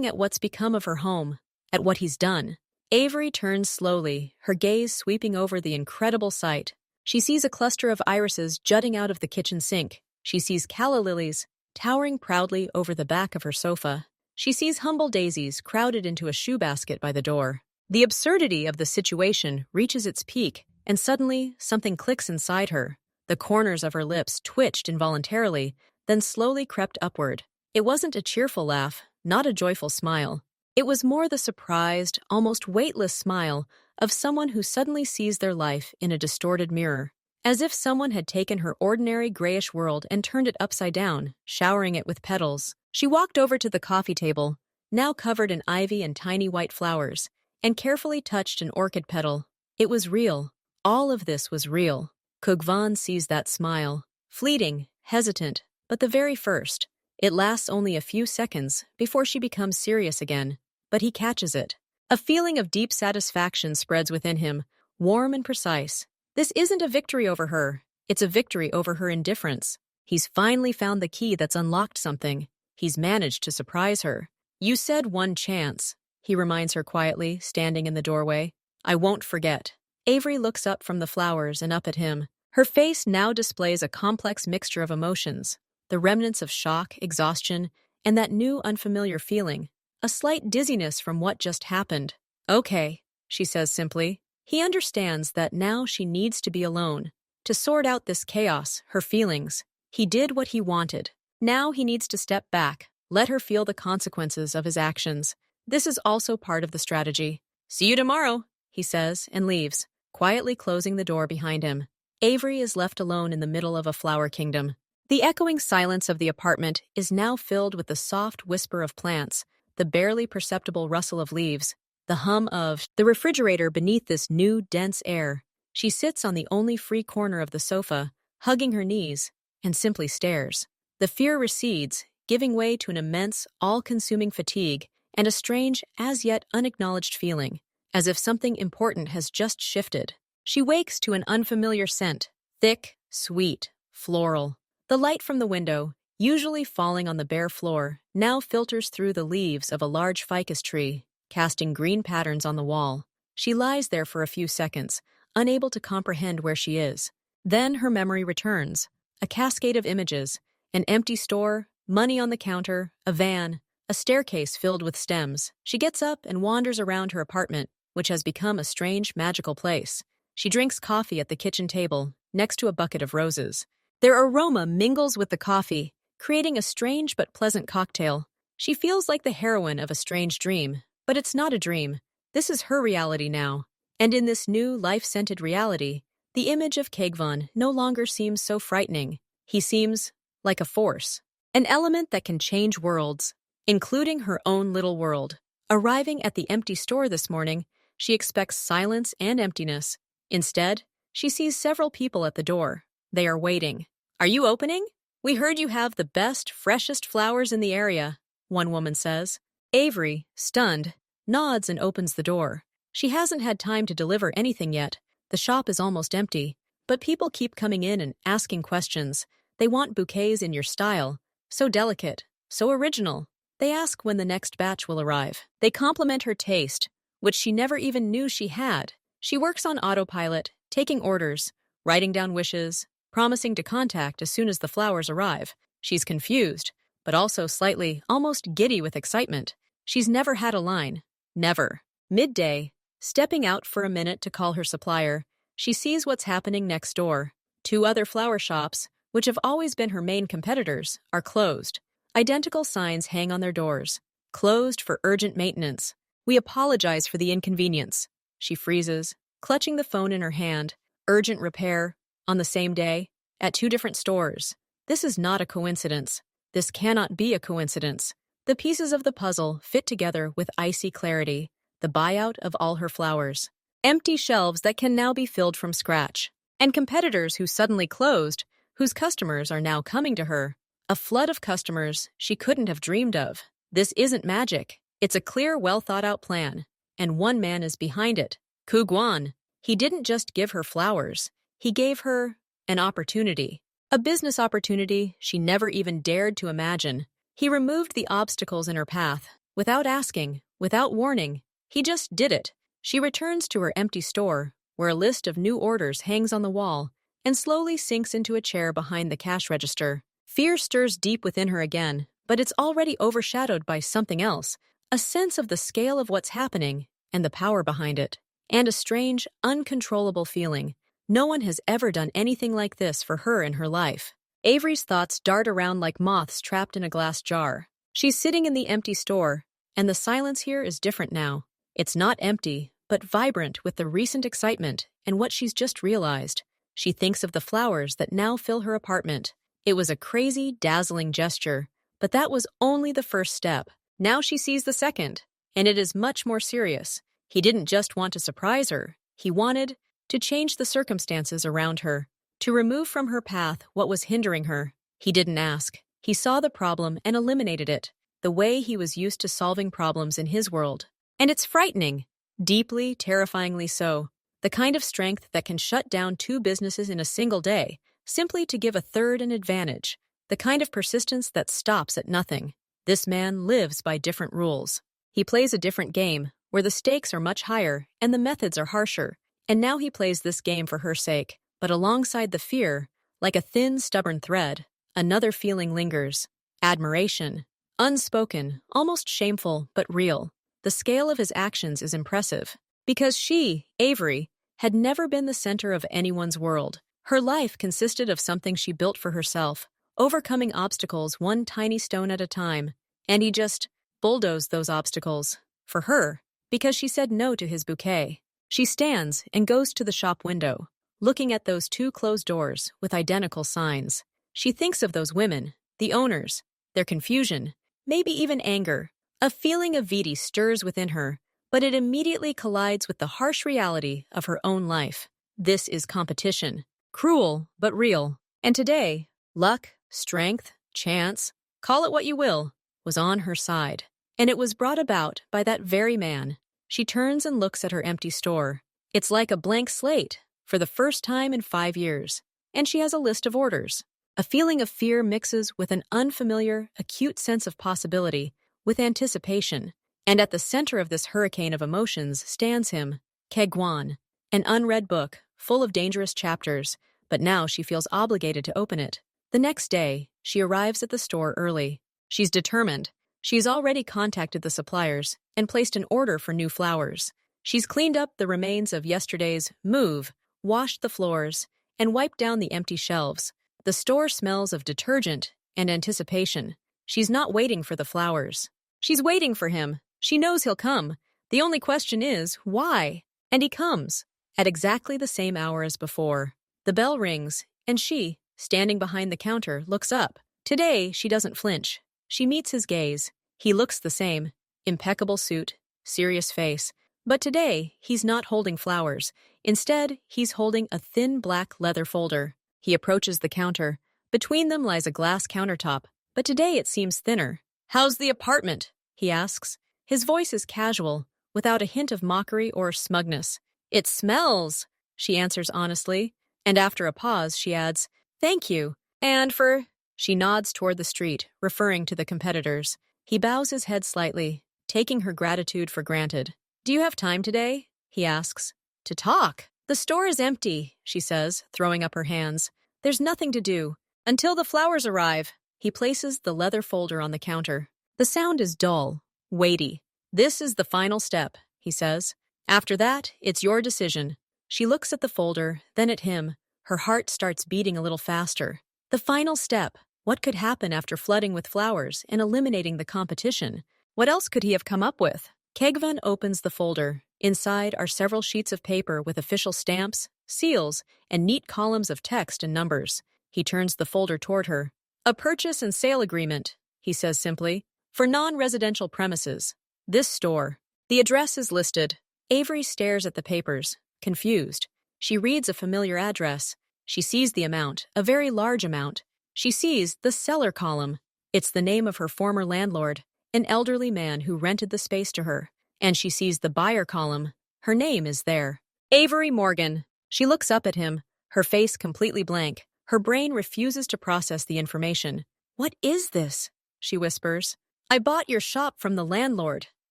at what's become of her home, at what he's done. Avery turns slowly, her gaze sweeping over the incredible sight. She sees a cluster of irises jutting out of the kitchen sink. She sees calla lilies towering proudly over the back of her sofa. She sees humble daisies crowded into a shoe basket by the door. The absurdity of the situation reaches its peak, and suddenly something clicks inside her. The corners of her lips twitched involuntarily, then slowly crept upward. It wasn't a cheerful laugh, not a joyful smile. It was more the surprised, almost weightless smile of someone who suddenly sees their life in a distorted mirror, as if someone had taken her ordinary grayish world and turned it upside down, showering it with petals. She walked over to the coffee table, now covered in ivy and tiny white flowers, and carefully touched an orchid petal. It was real. All of this was real. Kugwan sees that smile, fleeting, hesitant, but the very first. It lasts only a few seconds before she becomes serious again, but he catches it. A feeling of deep satisfaction spreads within him, warm and precise. This isn't a victory over her, it's a victory over her indifference. He's finally found the key that's unlocked something. He's managed to surprise her. "You said one chance," he reminds her quietly, standing in the doorway. "I won't forget." Avery looks up from the flowers and up at him. Her face now displays a complex mixture of emotions, the remnants of shock, exhaustion, and that new unfamiliar feeling, a slight dizziness from what just happened. "Okay," she says simply. He understands that now she needs to be alone, to sort out this chaos, her feelings. He did what he wanted. Now he needs to step back, let her feel the consequences of his actions. This is also part of the strategy. "See you tomorrow," he says, and leaves, quietly closing the door behind him. Avery is left alone in the middle of a flower kingdom. The echoing silence of the apartment is now filled with the soft whisper of plants, the barely perceptible rustle of leaves, the hum of the refrigerator beneath this new, dense air. She sits on the only free corner of the sofa, hugging her knees, and simply stares. The fear recedes, giving way to an immense, all-consuming fatigue and a strange, as-yet unacknowledged feeling, as if something important has just shifted. She wakes to an unfamiliar scent, thick, sweet, floral. The light from the window, usually falling on the bare floor, now filters through the leaves of a large ficus tree, casting green patterns on the wall. She lies there for a few seconds, unable to comprehend where she is. Then her memory returns. A cascade of images, an empty store, money on the counter, a van, a staircase filled with stems. She gets up and wanders around her apartment, which has become a strange, magical place. She drinks coffee at the kitchen table, next to a bucket of roses. Their aroma mingles with the coffee, creating a strange but pleasant cocktail. She feels like the heroine of a strange dream, but it's not a dream. This is her reality now. And in this new, life-scented reality, the image of Kagwan no longer seems so frightening. He seems like a force, an element that can change worlds, including her own little world. Arriving at the empty store this morning, she expects silence and emptiness. Instead, she sees several people at the door. They are waiting. "Are you opening? We heard you have the best, freshest flowers in the area," one woman says. Avery, stunned, nods and opens the door. She hasn't had time to deliver anything yet. The shop is almost empty, but people keep coming in and asking questions. They want bouquets in your style. So delicate, so original. They ask when the next batch will arrive. They compliment her taste, which she never even knew she had. She works on autopilot, taking orders, writing down wishes, promising to contact as soon as the flowers arrive. She's confused, but also slightly, almost giddy with excitement. She's never had a line. Never. Midday, stepping out for a minute to call her supplier, she sees what's happening next door. Two other flower shops, which have always been her main competitors, are closed. Identical signs hang on their doors. Closed for urgent maintenance. We apologize for the inconvenience. She freezes, clutching the phone in her hand. Urgent repair, on the same day, at two different stores. This is not a coincidence. This cannot be a coincidence. The pieces of the puzzle fit together with icy clarity. The buyout of all her flowers. Empty shelves that can now be filled from scratch. And competitors who suddenly closed, whose customers are now coming to her. A flood of customers she couldn't have dreamed of. This isn't magic. It's a clear, well-thought-out plan. And one man is behind it. Ku Guan. He didn't just give her flowers. He gave her an opportunity. A business opportunity she never even dared to imagine. He removed the obstacles in her path. Without asking, without warning. He just did it. She returns to her empty store, where a list of new orders hangs on the wall, and slowly sinks into a chair behind the cash register. Fear stirs deep within her again, but it's already overshadowed by something else, a sense of the scale of what's happening and the power behind it, and a strange, uncontrollable feeling. No one has ever done anything like this for her in her life. Avery's thoughts dart around like moths trapped in a glass jar. She's sitting in the empty store, and the silence here is different now. It's not empty, but vibrant with the recent excitement and what she's just realized. She thinks of the flowers that now fill her apartment. It was a crazy, dazzling gesture, but that was only the first step. Now she sees the second, and it is much more serious. He didn't just want to surprise her. He wanted to change the circumstances around her, to remove from her path what was hindering her. He didn't ask. He saw the problem and eliminated it, the way he was used to solving problems in his world. And it's frightening, deeply, terrifyingly so. The kind of strength that can shut down two businesses in a single day, simply to give a third an advantage. The kind of persistence that stops at nothing. This man lives by different rules. He plays a different game, where the stakes are much higher and the methods are harsher. And now he plays this game for her sake. But alongside the fear, like a thin, stubborn thread, another feeling lingers. Admiration. Unspoken, almost shameful, but real. The scale of his actions is impressive. Because she, Avery, had never been the center of anyone's world. Her life consisted of something she built for herself, overcoming obstacles one tiny stone at a time. And he just bulldozed those obstacles. For her, because she said no to his bouquet. She stands and goes to the shop window, looking at those two closed doors with identical signs. She thinks of those women, the owners, their confusion, maybe even anger. A feeling of Viti stirs within her, but it immediately collides with the harsh reality of her own life. This is competition, cruel but real. And today, luck, strength, chance, call it what you will, was on her side. And it was brought about by that very man. She turns and looks at her empty store. It's like a blank slate, for the first time in 5 years. And she has a list of orders. A feeling of fear mixes with an unfamiliar, acute sense of possibility, with anticipation. And at the center of this hurricane of emotions stands him, Ke Guan, an unread book, full of dangerous chapters, but now she feels obligated to open it. The next day, she arrives at the store early. She's determined. She's already contacted the suppliers and placed an order for new flowers. She's cleaned up the remains of yesterday's move, washed the floors, and wiped down the empty shelves. The store smells of detergent and anticipation. She's not waiting for the flowers. She's waiting for him. She knows he'll come. The only question is, why? And he comes, at exactly the same hour as before. The bell rings, and she, standing behind the counter, looks up. Today, she doesn't flinch. She meets his gaze. He looks the same. Impeccable suit, serious face. But today, he's not holding flowers. Instead, he's holding a thin black leather folder. He approaches the counter. Between them lies a glass countertop, but today it seems thinner. "How's the apartment?" he asks. His voice is casual, without a hint of mockery or smugness. "It smells," she answers honestly, and after a pause, she adds, "Thank you. And for—" She nods toward the street, referring to the competitors. He bows his head slightly, taking her gratitude for granted. "Do you have time today?" he asks. "To talk." "The store is empty," she says, throwing up her hands. There's nothing to do. Until the flowers arrive. He places the leather folder on the counter. The sound is dull, weighty. This is the final step, he says. After that, it's your decision. She looks at the folder, then at him. Her heart starts beating a little faster. The final step. What could happen after flooding with flowers and eliminating the competition? What else could he have come up with? Kegvan opens the folder. Inside are several sheets of paper with official stamps, seals, and neat columns of text and numbers. He turns the folder toward her. A purchase and sale agreement, he says simply, for non-residential premises. This store. The address is listed. Avery stares at the papers, confused. She reads a familiar address. She sees the amount, a very large amount. She sees the seller column. It's the name of her former landlord, an elderly man who rented the space to her. And she sees the buyer column. Her name is there. Avery Morgan. She looks up at him, her face completely blank. Her brain refuses to process the information. What is this? She whispers. I bought your shop from the landlord,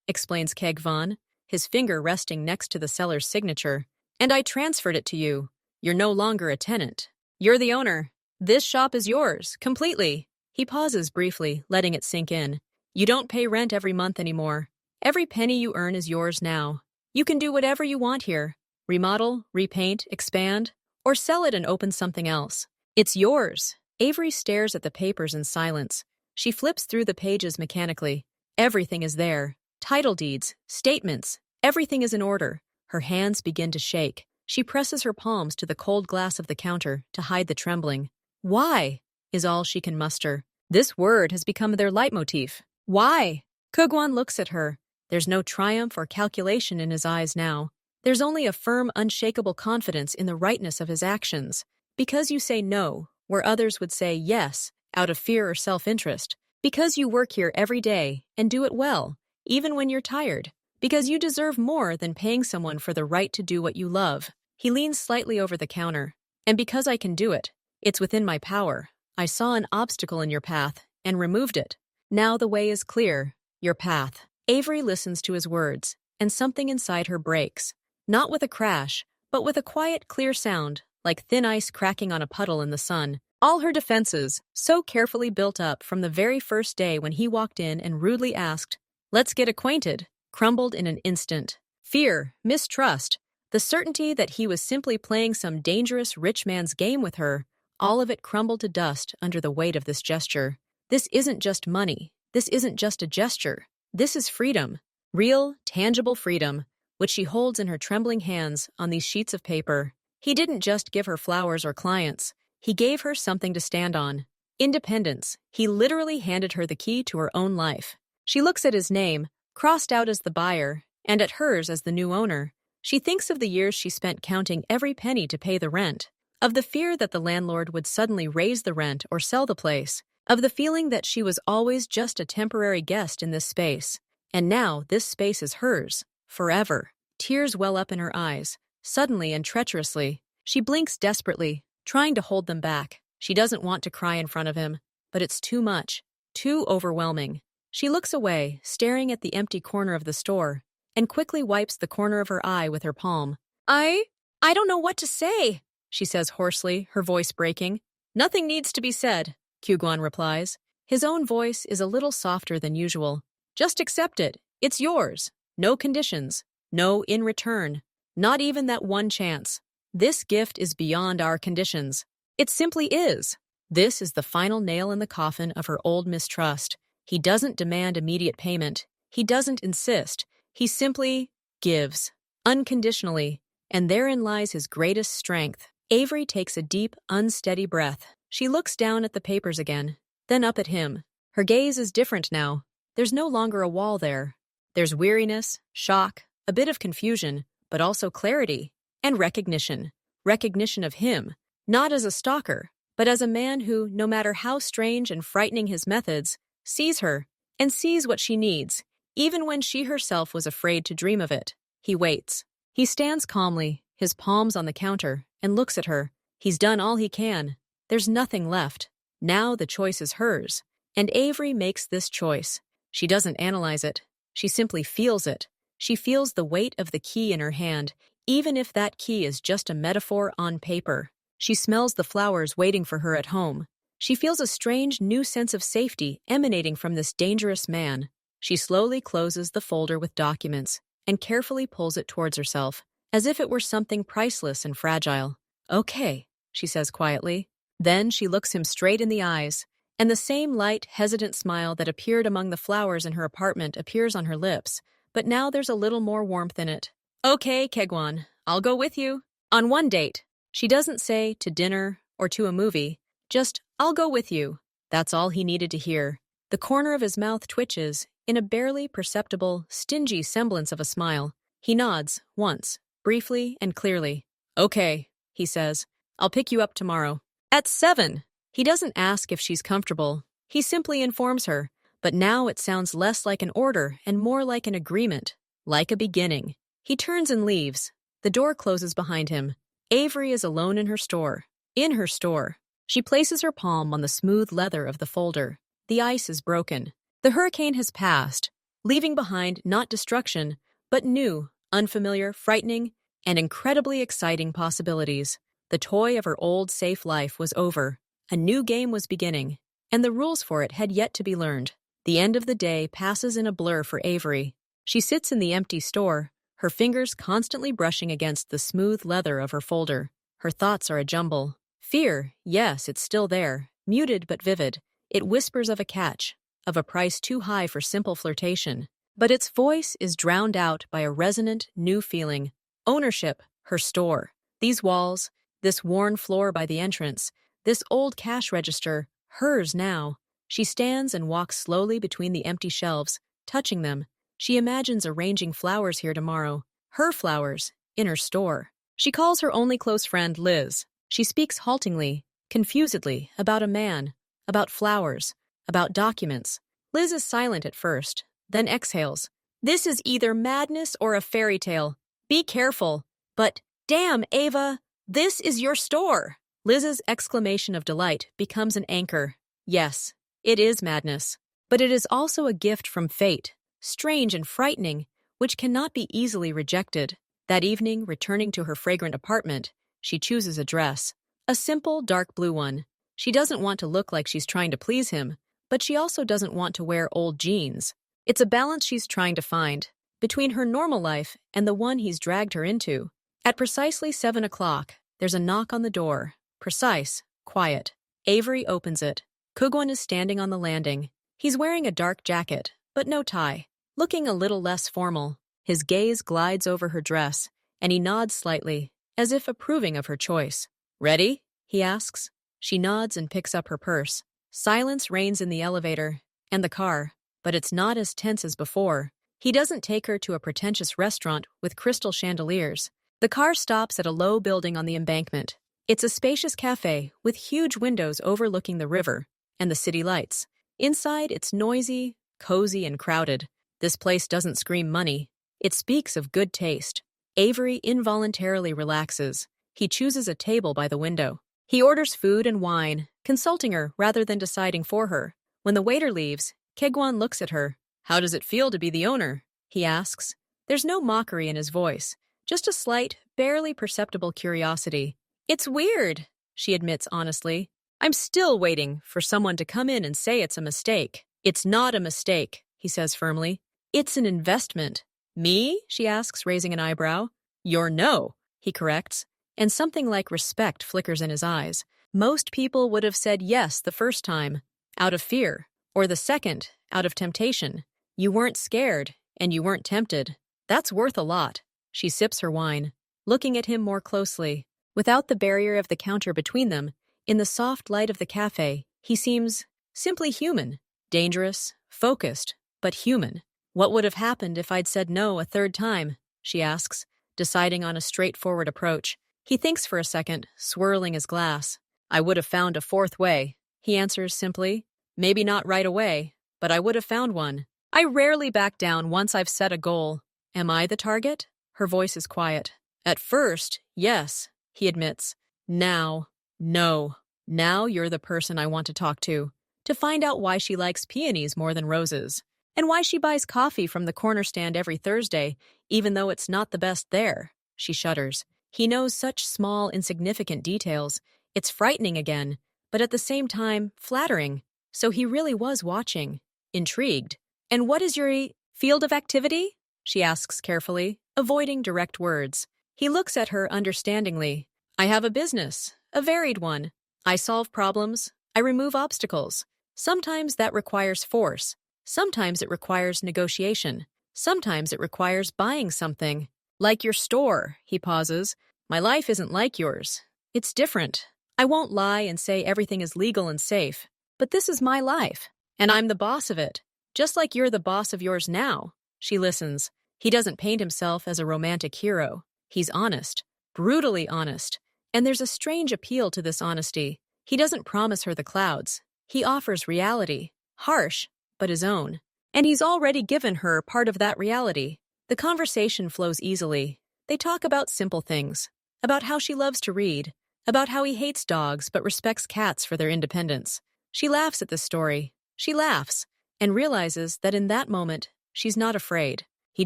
explains Kegvan, his finger resting next to the seller's signature. And I transferred it to you. You're no longer a tenant. You're the owner. This shop is yours, completely. He pauses briefly, letting it sink in. You don't pay rent every month anymore. Every penny you earn is yours now. You can do whatever you want here. Remodel, repaint, expand, or sell it and open something else. It's yours. Avery stares at the papers in silence. She flips through the pages mechanically. Everything is there. Title deeds, statements, everything is in order. Her hands begin to shake. She presses her palms to the cold glass of the counter to hide the trembling. Why? Is all she can muster. This word has become their leitmotif. Why? Kugwan looks at her. There's no triumph or calculation in his eyes now. There's only a firm, unshakable confidence in the rightness of his actions. Because you say no, where others would say yes, out of fear or self-interest. Because you work here every day and do it well, even when you're tired. Because you deserve more than paying someone for the right to do what you love. He leans slightly over the counter. And because I can do it. It's within my power. I saw an obstacle in your path and removed it. Now the way is clear. Your path. Avery listens to his words, and something inside her breaks. Not with a crash, but with a quiet, clear sound, like thin ice cracking on a puddle in the sun. All her defenses, so carefully built up from the very first day when he walked in and rudely asked, "Let's get acquainted," crumbled in an instant. Fear, mistrust, the certainty that he was simply playing some dangerous rich man's game with her, all of it crumbled to dust under the weight of this gesture. This isn't just money. This isn't just a gesture. This is freedom. Real, tangible freedom, which she holds in her trembling hands on these sheets of paper. He didn't just give her flowers or clients. He gave her something to stand on. Independence. He literally handed her the key to her own life. She looks at his name, crossed out as the buyer, and at hers as the new owner. She thinks of the years she spent counting every penny to pay the rent, of the fear that the landlord would suddenly raise the rent or sell the place, of the feeling that she was always just a temporary guest in this space. And now this space is hers, forever. Tears well up in her eyes, suddenly and treacherously. She blinks desperately, trying to hold them back. She doesn't want to cry in front of him, but it's too much, too overwhelming. She looks away, staring at the empty corner of the store, and quickly wipes the corner of her eye with her palm. I don't know what to say, she says hoarsely, her voice breaking. Nothing needs to be said, Kugwan replies. His own voice is a little softer than usual. Just accept it. It's yours. No conditions. No in return. Not even that one chance. This gift is beyond our conditions. It simply is. This is the final nail in the coffin of her old mistrust. He doesn't demand immediate payment. He doesn't insist. He simply gives. Unconditionally. And therein lies his greatest strength. Avery takes a deep, unsteady breath. She looks down at the papers again, then up at him. Her gaze is different now. There's no longer a wall there. There's weariness, shock, a bit of confusion, but also clarity and recognition. Recognition of him, not as a stalker, but as a man who, no matter how strange and frightening his methods, sees her and sees what she needs, even when she herself was afraid to dream of it. He waits. He stands calmly, his palms on the counter, and looks at her. He's done all he can. There's nothing left. Now the choice is hers. And Avery makes this choice. She doesn't analyze it. She simply feels it. She feels the weight of the key in her hand, even if that key is just a metaphor on paper. She smells the flowers waiting for her at home. She feels a strange new sense of safety emanating from this dangerous man. She slowly closes the folder with documents and carefully pulls it towards herself, as if it were something priceless and fragile. "Okay," she says quietly. Then she looks him straight in the eyes, and the same light, hesitant smile that appeared among the flowers in her apartment appears on her lips, but now there's a little more warmth in it. "Okay, Kegwan, I'll go with you. On one date." She doesn't say to dinner or to a movie, just, "I'll go with you." That's all he needed to hear. The corner of his mouth twitches in a barely perceptible, stingy semblance of a smile. He nods, once, briefly and clearly. "Okay," he says. "I'll pick you up tomorrow. At 7. He doesn't ask if she's comfortable. He simply informs her, but now it sounds less like an order and more like an agreement, like a beginning. He turns and leaves. The door closes behind him. Avery is alone in her store. In her store. She places her palm on the smooth leather of the folder. The ice is broken. The hurricane has passed, leaving behind not destruction, but new, unfamiliar, frightening, and incredibly exciting possibilities. The toy of her old, safe life was over. A new game was beginning, and the rules for it had yet to be learned. The end of the day passes in a blur for Avery. She sits in the empty store, her fingers constantly brushing against the smooth leather of her folder. Her thoughts are a jumble. Fear, yes, it's still there, muted but vivid. It whispers of a catch, of a price too high for simple flirtation. But its voice is drowned out by a resonant, new feeling. Ownership, her store. These walls, this worn floor by the entrance, this old cash register, hers now. She stands and walks slowly between the empty shelves, touching them. She imagines arranging flowers here tomorrow. Her flowers, in her store. She calls her only close friend Liz. She speaks haltingly, confusedly, about a man, about flowers, about documents. Liz is silent at first, then exhales. "This is either madness or a fairy tale. Be careful." "But, damn, Ava, this is your store." Liz's exclamation of delight becomes an anchor. Yes, it is madness. But it is also a gift from fate, strange and frightening, which cannot be easily rejected. That evening, returning to her fragrant apartment, she chooses a dress. A simple, dark blue one. She doesn't want to look like she's trying to please him, but she also doesn't want to wear old jeans. It's a balance she's trying to find, between her normal life and the one he's dragged her into. At precisely 7 o'clock, there's a knock on the door. Precise, quiet. Avery opens it. Kugwan is standing on the landing. He's wearing a dark jacket, but no tie, looking a little less formal. His gaze glides over her dress, and he nods slightly, as if approving of her choice. "Ready?" he asks. She nods and picks up her purse. Silence reigns in the elevator and the car, but it's not as tense as before. He doesn't take her to a pretentious restaurant with crystal chandeliers. The car stops at a low building on the embankment. It's a spacious cafe with huge windows overlooking the river and the city lights. Inside, it's noisy, cozy, and crowded. This place doesn't scream money. It speaks of good taste. Avery involuntarily relaxes. He chooses a table by the window. He orders food and wine, consulting her rather than deciding for her. When the waiter leaves, Kegwan looks at her. "How does it feel to be the owner?" he asks. There's no mockery in his voice, just a slight, barely perceptible curiosity. "It's weird," she admits honestly. "I'm still waiting for someone to come in and say it's a mistake." "It's not a mistake," he says firmly. "It's an investment." "Me?" she asks, raising an eyebrow. "You're no," he corrects, and something like respect flickers in his eyes. Most people would have said yes the first time, out of fear, or the second, out of temptation. You weren't scared, and you weren't tempted. That's worth a lot. She sips her wine, looking at him more closely. Without the barrier of the counter between them, in the soft light of the cafe, he seems simply human, dangerous, focused, but human. "What would have happened if I'd said no a third time?" she asks, deciding on a straightforward approach. He thinks for a second, swirling his glass. "I would have found a fourth way," he answers simply. "Maybe not right away, but I would have found one. I rarely back down once I've set a goal. Am I the target?" Her voice is quiet. "At first, yes," he admits. "Now, no. Now you're the person I want to talk to find out why she likes peonies more than roses, and why she buys coffee from the corner stand every Thursday, even though it's not the best there." She shudders. He knows such small, insignificant details. It's frightening again, but at the same time, flattering. So he really was watching, intrigued. And what is your field of activity? She asks carefully, avoiding direct words. He looks at her understandingly. I have a business, a varied one. I solve problems. I remove obstacles. Sometimes that requires force. Sometimes it requires negotiation. Sometimes it requires buying something. Like your store, he pauses. My life isn't like yours. It's different. I won't lie and say everything is legal and safe. But this is my life, and I'm the boss of it. Just like you're the boss of yours now. She listens. He doesn't paint himself as a romantic hero. He's honest, brutally honest. And there's a strange appeal to this honesty. He doesn't promise her the clouds. He offers reality, harsh, but his own. And he's already given her part of that reality. The conversation flows easily. They talk about simple things, about how she loves to read, about how he hates dogs but respects cats for their independence. She laughs at this story. She laughs and realizes that in that moment, she's not afraid. He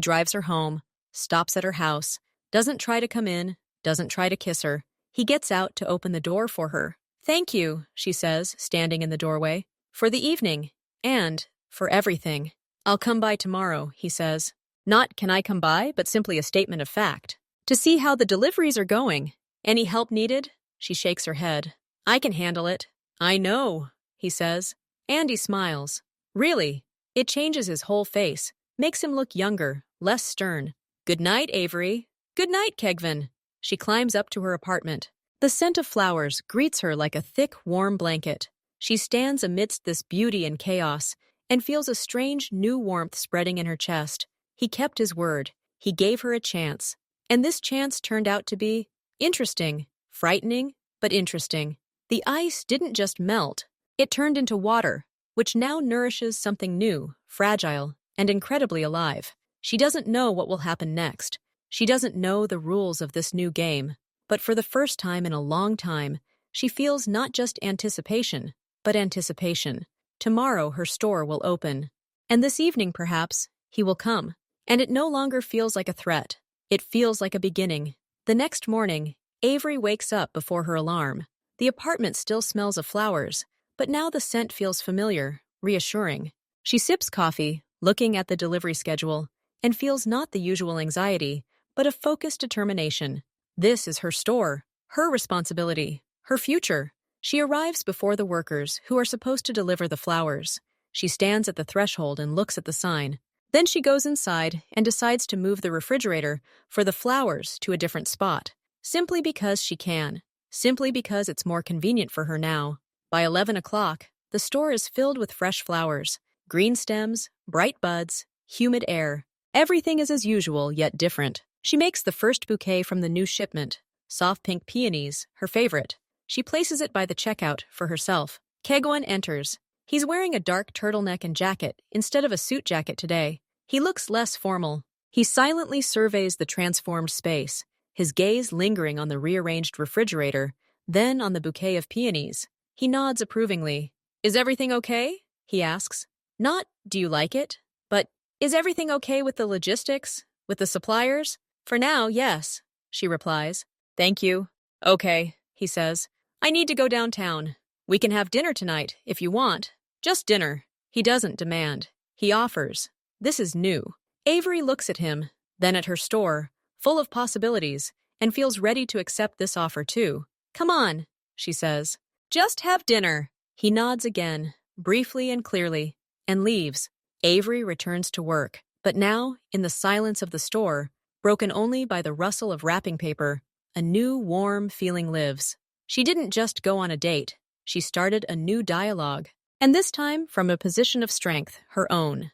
drives her home, stops at her house, doesn't try to come in, doesn't try to kiss her. He gets out to open the door for her. Thank you, she says, standing in the doorway, for the evening and for everything. I'll come by tomorrow, he says. Not can I come by, but simply a statement of fact. To see how the deliveries are going. Any help needed? She shakes her head. I can handle it. I know, he says. And he smiles. Really? It changes his whole face, makes him look younger, less stern. Good night, Avery. Good night, Kegvin. She climbs up to her apartment. The scent of flowers greets her like a thick, warm blanket. She stands amidst this beauty and chaos and feels a strange, new warmth spreading in her chest. He kept his word. He gave her a chance. And this chance turned out to be interesting, frightening, but interesting. The ice didn't just melt. It turned into water, which now nourishes something new, fragile, and incredibly alive. She doesn't know what will happen next. She doesn't know the rules of this new game. But for the first time in a long time, she feels not just anticipation, but anticipation. Tomorrow her store will open. And this evening, perhaps, he will come. And it no longer feels like a threat. It feels like a beginning. The next morning, Avery wakes up before her alarm. The apartment still smells of flowers, but now the scent feels familiar, reassuring. She sips coffee, looking at the delivery schedule, and feels not the usual anxiety, but a focused determination. This is her store, her responsibility, her future. She arrives before the workers who are supposed to deliver the flowers. She stands at the threshold and looks at the sign. Then she goes inside and decides to move the refrigerator for the flowers to a different spot, simply because she can, simply because it's more convenient for her now. By 11 o'clock, the store is filled with fresh flowers, green stems, bright buds, humid air. Everything is as usual, yet different. She makes the first bouquet from the new shipment, soft pink peonies, her favorite. She places it by the checkout for herself. Kegwan enters. He's wearing a dark turtleneck and jacket instead of a suit jacket today. He looks less formal. He silently surveys the transformed space, his gaze lingering on the rearranged refrigerator, then on the bouquet of peonies. He nods approvingly. Is everything okay? He asks. Not, do you like it? But, is everything okay with the logistics? With the suppliers? For now, yes, she replies. Thank you. Okay, he says. I need to go downtown. We can have dinner tonight, if you want. Just dinner. He doesn't demand. He offers. This is new. Avery looks at him, then at her store, full of possibilities, and feels ready to accept this offer too. Come on, she says. Just have dinner. He nods again, briefly and clearly, and leaves. Avery returns to work, but now, in the silence of the store, broken only by the rustle of wrapping paper, a new, warm feeling lives. She didn't just go on a date. She started a new dialogue, and this time from a position of strength, her own.